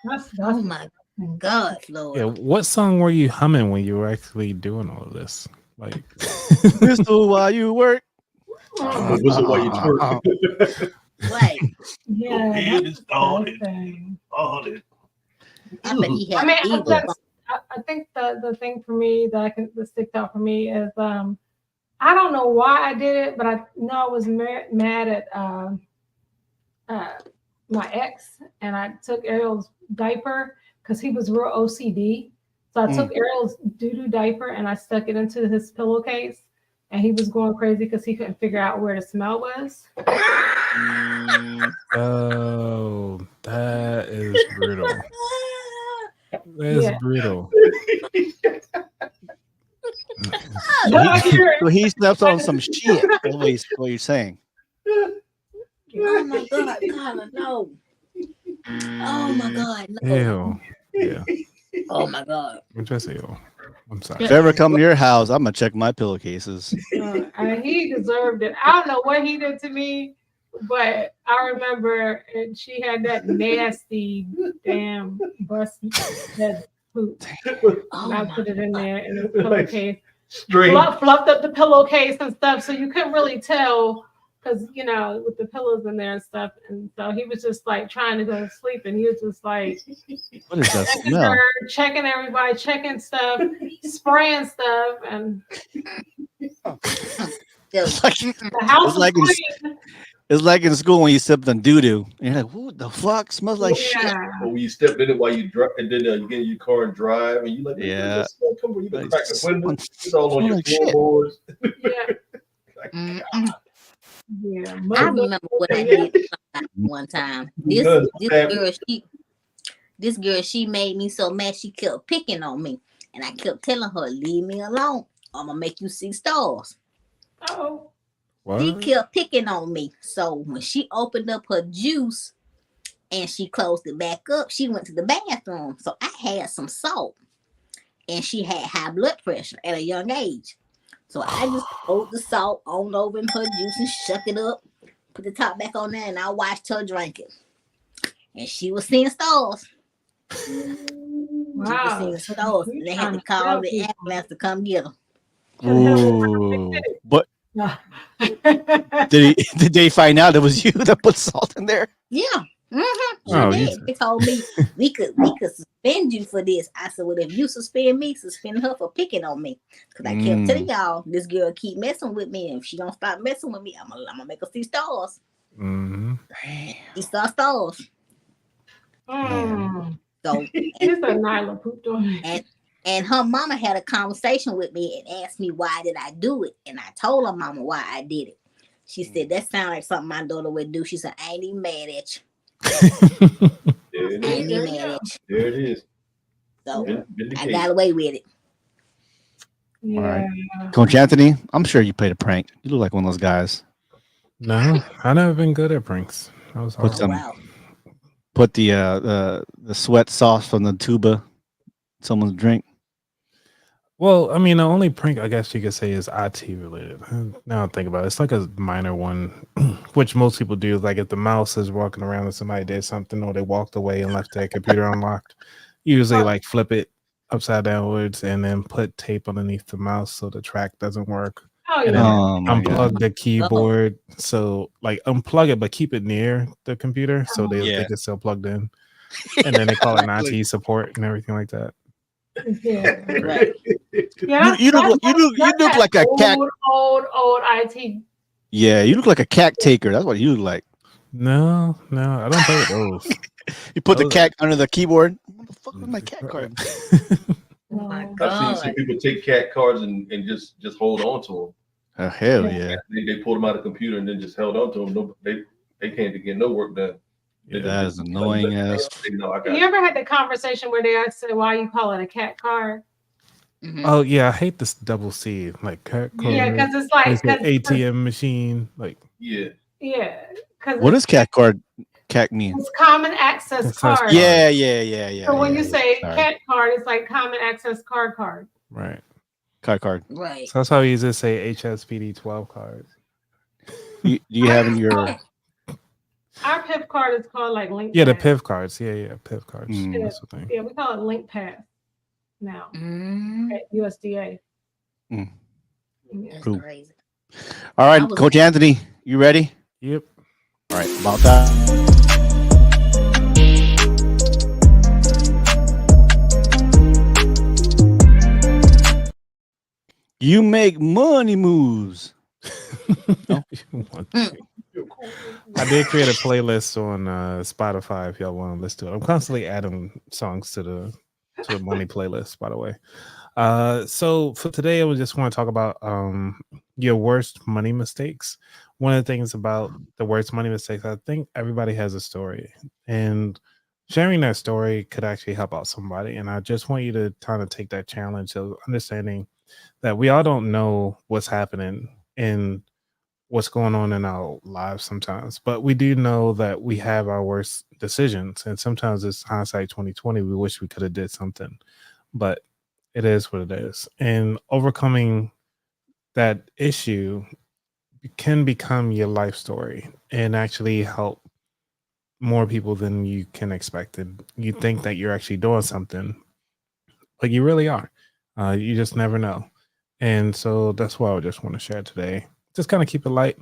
wrap. Oh my God, Lord. Yeah, what song were you humming when you were actually doing all of this? Like, whistle while you work. Whistle while you twerk. Right. Yeah. I think the thing for me that sticks out for me is I don't know why I did it, but I know I was mad at my ex, and I took Ariel's diaper because he was real OCD. So I took Ariel's doo-doo diaper and I stuck it into his pillowcase, and he was going crazy because he couldn't figure out where the smell was. Oh, that is brutal. That's brutal. So he slept on some shit. That's what you're saying. Oh my God, Carla, no. Oh my God, no. Ew. Yeah. Oh my God. I'm sorry. If I ever come to your house, I'm gonna check my pillowcases. He deserved it. I don't know what he did to me, but I remember she had that nasty damn bust head poop. And I put it in there in the pillowcase. Fluffed up the pillowcase and stuff, so you couldn't really tell, because with the pillows in there and stuff. And so he was just like trying to go to sleep, and he was just like, what is that smell? Checking everybody, checking stuff, spraying stuff, and So, It's like The house it's is like in, clean. it's like in school when you sip on doo doo. You're like, what the fuck? Smells like shit. Yeah. Or when you step in it while you drive, and then you get in your car and drive, and you like, where Yeah. this smell come from? You done Like, crack the window. smell It's all on your like shit. floorboards. Yeah. Like, mm-mm. Yeah. I remember what I did one time. This none girl, this girl, she made me so mad. She kept picking on me, and I kept telling her, "Leave me alone. I'm gonna make you see stars." Oh. She What? kept picking on me. So when she opened up her juice and she closed it back up, she went to the bathroom. So I had some salt, and she had high blood pressure at a young age. So I just poured the salt on over in her juice and shook it up, put the top back on there, and I watched her drink it. And she was seeing stars. She was Wow. seeing So stars. you And they had trying to to call tell the people. ambulance to come get her. Should have hit Ooh. But Yeah. did they find out it was you that put salt in there? Yeah. Mm-hmm. She Oh, did. you- They told me we could suspend you for this. I said, well, if you suspend me, suspend her for picking on me. Because I kept telling y'all, this girl keep messing with me. And if she don't stop messing with me, I'm gonna make her see stars. Mhm. She saw stars. Mm. So Here's the Nyla pooped on me. and her mama had a conversation with me and asked me why did I do it. And I told her mama why I did it. She said, that sounds like something my daughter would do. She said, I ain't even mad at you. there it I is. ain't even mad at you. There it is. So I Vindicated. got away with it. Yeah. All right. Coach Anthony, I'm sure you played a prank. You look like one of those guys. No, I've never been good at pranks. I was Put Oh, some wow. put the sweat sauce from the tuba in someone's drink. Well, I mean, the only prank I guess you could say is IT related. Now I think about it, it's like a minor one, which most people do. Like if the mouse is walking around and somebody did something, or they walked away and left their computer unlocked, usually like flip it upside downwards and then put tape underneath the mouse so the track doesn't work, Oh, and yeah. then Oh my god. unplug the keyboard. So like unplug it, but keep it near the computer so they Yeah. think it's still plugged in. And then they call it an IT support and everything like that. Yeah. Right. Yeah. You look like a cat. Old IT. Yeah, you look like a cat taker. That's what you look like. No, I don't play with those. You put the Those cat under the keyboard. What the fuck is my cat card? Oh my I've seen God. people take cat cards and just hold on to them. Oh, hell yeah. They pulled them out of the computer and then just held on to them. No, they can't get no work done. They That just- is annoying ass. They know I got You ever had the conversation where they asked why you call it a cat card? Mhm. Oh yeah, I hate this double C, like cat card. Yeah, because it's like ATM machine, like Yeah. yeah, because What does cat card cat mean? it's common access It says card. Yeah. So when yeah, you say sorry. cat card, it's like common access card. right. card. Right. So that's how you just say HSPD 12 cards. Do you have in your Our PIP card is called like Link. Yeah, the Pass. PIV cards. Yeah, PIV cards. Mm. That's the thing. Yeah, we call it Link Pass now Mm, at USDA. Mm. Yeah. that's Cool. crazy. All right, I was- Coach Anthony, you ready? Yep. All right, about that. You make money moves. No? I did create a playlist on Spotify if y'all want to listen to it. I'm constantly adding songs to the money playlist, by the way. So for today, I just want to talk about your worst money mistakes. One of the things about the worst money mistakes, I think everybody has a story, and sharing that story could actually help out somebody. And I just want you to kind of take that challenge of understanding that we all don't know what's happening in what's going on in our lives sometimes, but we do know that we have our worst decisions, and sometimes it's hindsight 2020. We wish we could have did something, but it is what it is. And overcoming that issue can become your life story and actually help more people than you can expect. And you think that you're actually doing something, but you really are. You just never know. And so that's why I just want to share today. Just kind of keep it light.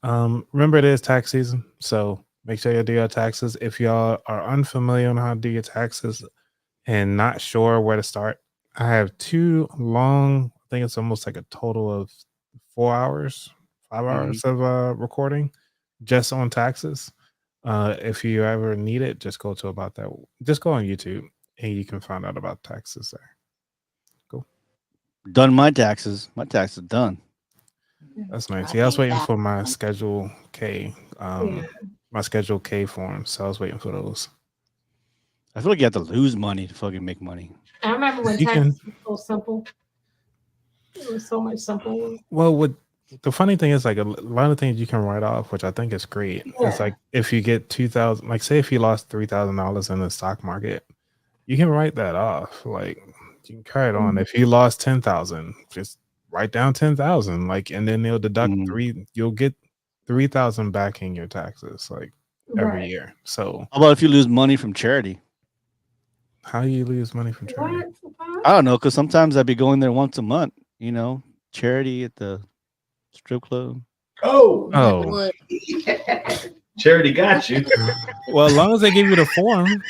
Remember, it is tax season, so make sure you do your taxes. If y'all are unfamiliar on how to do your taxes and not sure where to start, I have 2 long, I think it's almost like a total of 4 hours, 5 hours of recording just on taxes. If you ever need it, just go to about that. Just go on YouTube and you can find out about taxes there. Done my taxes. My taxes done. That's nice. I Yeah, I was think waiting that- for my Schedule K, Yeah. my Schedule K forms. So I was waiting for those. I feel like you have to lose money to fucking make money. I remember when You taxes were so simple. It was so much simpler. Well, the funny thing is, like a lot of things you can write off, which I think is great. It's Yeah. like if you get 2,000, like say if you lost $3,000 in the stock market, you can write that off. Like you can carry it on. If you lost 10,000, just write down 10,000. Like, and then they'll deduct you'll get 3,000 back in your taxes, like every Right. year. So How about if you lose money from charity? how do you lose money from charity? What? I don't know, because sometimes I'd be going there once a month. You know, charity at the strip club. Oh, Oh, What? Charity got you. well, as long as they give you the form,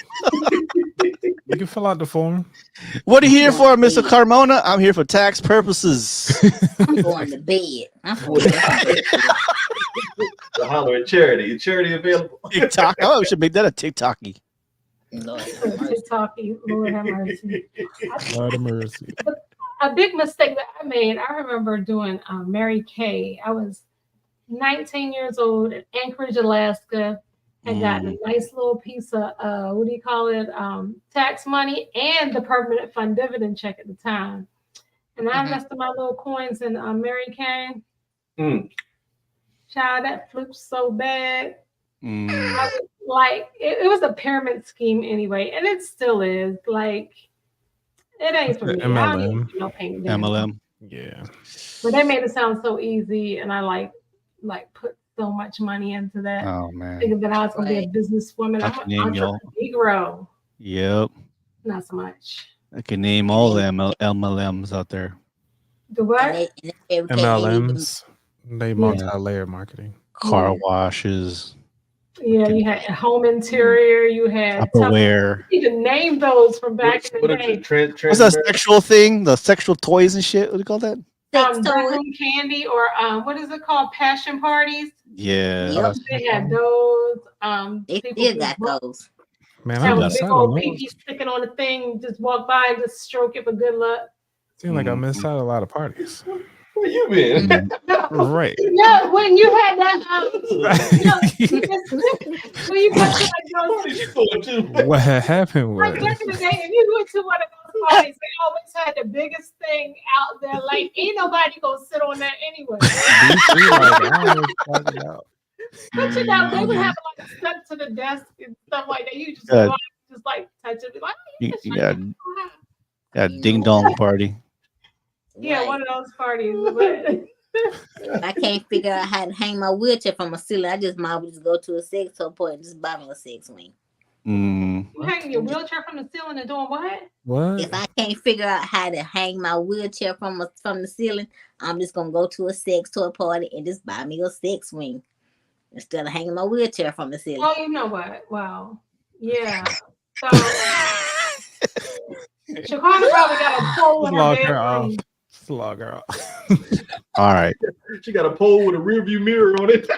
you can fill out the form. What are you here for, Mr. Carmona? I'm here for tax purposes. I'm going to bed. I'm going to bed. Holler at Charity. Charity available. TikTok. Oh, we should make that a TikToky. Lord have mercy. TikToky, Lord have mercy. Lord of mercy. A big mistake that I made, I remember doing Mary Kay. I was 19 years old in Anchorage, Alaska. I got a nice little piece of, what do you call it, tax money and the permanent fund dividend check at the time. And I invested my little coins in Mary Kay. Child, that flipped so bad. I was like, it was a pyramid scheme anyway, and it still is. Like, it ain't for me. I don't even know payment. MLM. Yeah. But they made it sound so easy, and I like put so much money into that. Oh man. Thinking that I was gonna be a businesswoman. I I'm can an name y'all. entrepreneur. Yep. Not so much. I can name all the MLMs out there. The what? MLMs, they multi-layer marketing. Car washes. Yeah, you had home interior. You had Tupperware. You can name those from back in the day. What's that sexual thing? The sexual toys and shit. What do you call that? Bedroom candy, or what is it called? Passion parties. Yeah. Yep. They had those. They people still got those. Man, have I'm a big missing old out. pinky sticking on the thing. Just walk by and just stroke it for good luck. Seems like I missed out a lot of parties. Where you been? Right. No, when you had that, when you went to those, What had happened was like back in the day, if you went to one of those parties, they always had the biggest thing out there. Like, ain't nobody gonna sit on that anyway. But you know, they would have like stuck to the desk and stuff like that. You just go out, just like touch it, be like, You got ding dong party. yeah, one of those parties. But I can't figure out how to hang my wheelchair from a ceiling. I just might just go to a sex toy point and just buy me a sex swing. You hanging your wheelchair from the ceiling and doing what? What? If I can't figure out how to hang my wheelchair from the ceiling, I'm just gonna go to a sex toy party and just buy me a sex swing instead of hanging my wheelchair from the ceiling. Oh, you know what? Wow. Yeah. So Chicago probably got a pole in her Log her off. bedroom. Just log her off. All right. She got a pole with a rear view mirror on it.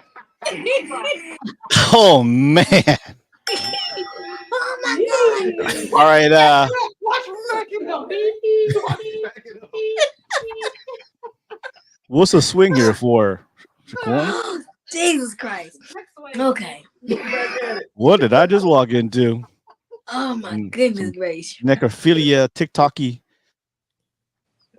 Oh man. Oh my god. All right. Watch her go. What's a swing here for? Shaquan? Jesus Christ. Okay. What did I just walk into? Oh my goodness gracious. Necrophilia, TikToky.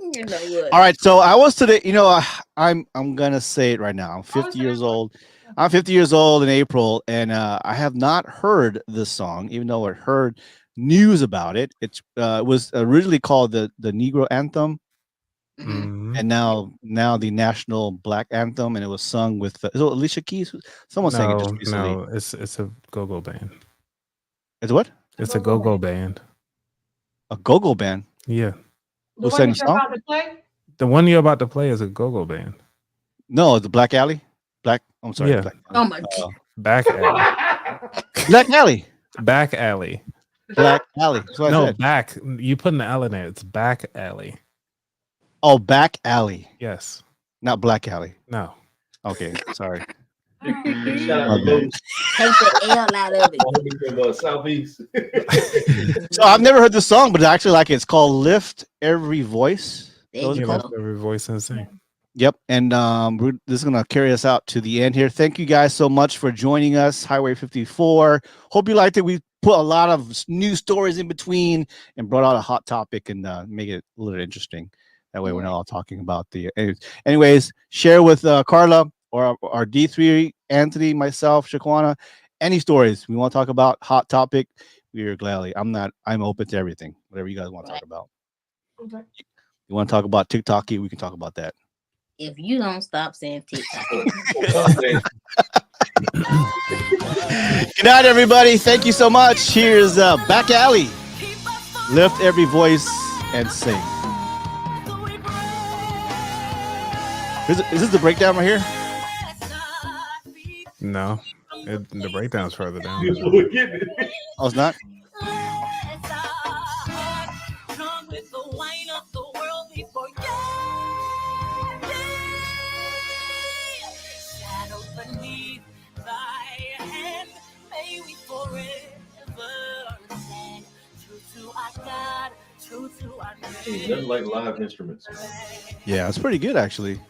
You know what? All right, so I was today. You know, I'm gonna say it right now. I'm 50 years old. I'm 50 years old in April, and I have not heard this song, even though I heard news about it. It was originally called the Negro Anthem, and now the National Black Anthem, and it was sung with is it Alicia Keys. Someone sang it just recently. No, it's a go-go band. It's what? It's a go-go band. A go-go band. Yeah. The Who one sang that the you're song? about to play? The one you're about to play is a go-go band. No, the Black Alley. Black. I'm sorry. Yeah. Black Oh my god. Back alley. Black Alley. Back alley. Black Alley. That's what I No, said. back. You put an L in there. It's back alley. Oh, Back Alley, Yes. not Black Alley. No. Okay, sorry. Shout out My to bad. Los. Take the L out of it. From Southeast. So I've never heard the song, but I actually like it. It's called "Lift Every Voice." There Those you are You called. left go. every voice and sing. Yep, and this is gonna carry us out to the end here. Thank you guys so much for joining us, Highway 54. Hope you liked it. We put a lot of news stories in between and brought out a hot topic and make it a little interesting. That way, we're not all talking about the. Anyways, share with Carla or our D3, Anthony, myself, Shaquana, any stories we want to talk about, hot topic. We are gladly. I'm open to everything. Whatever you guys want to talk about. Okay. You want to talk about TikTok? We can talk about that. If you don't stop saying TikTok. Good night, everybody. Thank you so much. Here's Back Alley. Lift every voice and sing. Is this the breakdown right here? No, the breakdown's further down. Oh, it's not? Nothing like live instruments. Yeah, it's pretty good, actually.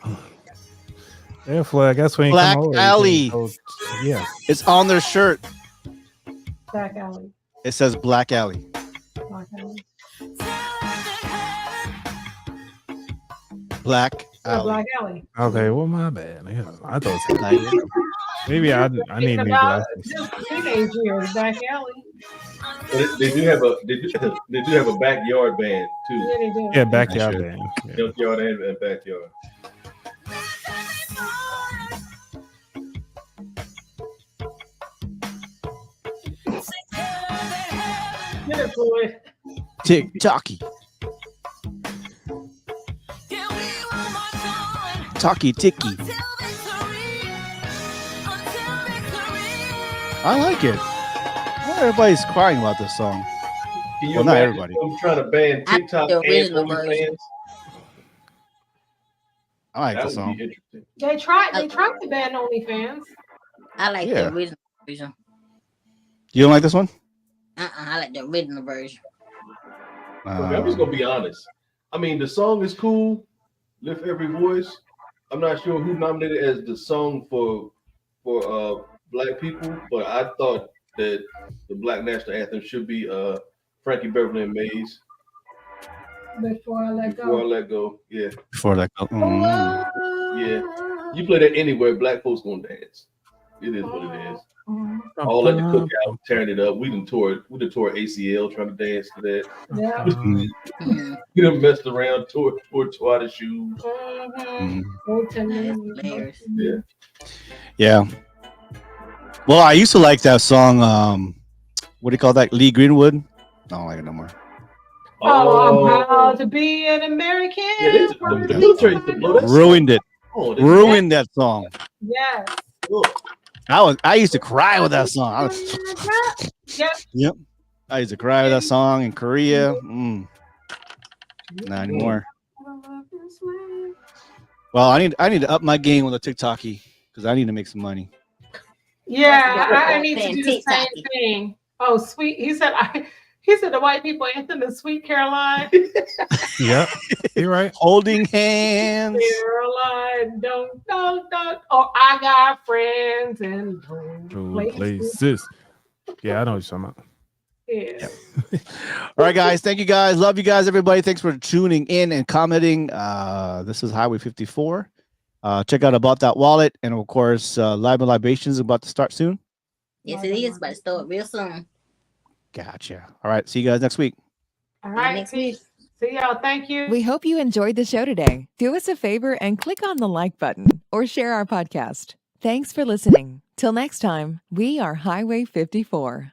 Yeah, Flag. That's when you Black come over. Alley. Yeah. It's on their shirt. Back alley. It says Black Alley. Black alley. Black Yeah, Alley. Black alley. Okay, well, my bad. Yeah, I thought it was Like, maybe I need Thinking new about glasses. just teenage years, back alley. But they do have a backyard band too. Yeah, they do. Yeah, backyard should. band. Yeah. Junkyard and backyard. Get it, Floyd. TikToky. Talkie Ticky. I like it. Why everybody's crying about this song? Can you Well, not imagine everybody. them trying to ban I TikTok the and original version. OnlyFans? I like That the would song. be interesting. They tried to ban OnlyFans. I like Yeah. the original version. You don't like this one? I like the original version. Okay, I'm just gonna be honest. I mean, the song is cool. Lift Every Voice. I'm not sure who nominated as the song for Black people, but I thought that the Black National Anthem should be Frankie Beverly and Maze. Before I let Before I go. Let Go. Yeah, Before that. yeah. You play that anywhere, Black folks gonna dance. It is what it is. All at the cookout, tearing it up. We done tore ACL trying to dance to that. Yeah. Mhm. We done messed around, tore out of shoes. Mm-hmm. That's hilarious. Yeah. Yeah. Well, I used to like that song. What do you call that? Lee Greenwood. I don't like it no more. Oh, I'm proud to be an American. Yeah, the military used to blow that Ruined it. song. Oh, Ruined that song. Yes. I used to cry with that song. Yep. I used to cry with that song in Korea. Not anymore. Well, I need to up my game with a TikToky because I need to make some money. Yeah, I need to do the same TikTok. thing. Oh, sweet. He said the white people anthem is Sweet Caroline. Yep, you're right. Holding hands. Caroline, don't. Oh, I got friends in Two places. Yeah, I know what you're talking about. Yeah. All right, guys. Thank you, guys. Love you guys, everybody. Thanks for tuning in and commenting. This is Highway 54. Check out About That Wallet. And, of course, Live and Libations is about to start soon. Yes, it is, but start real soon. Gotcha. All right. See you guys next week. All right. Next week. See y'all. Thank you. We hope you enjoyed the show today. Do us a favor and click on the like button or share our podcast. Thanks for listening. Till next time, we are Highway 54.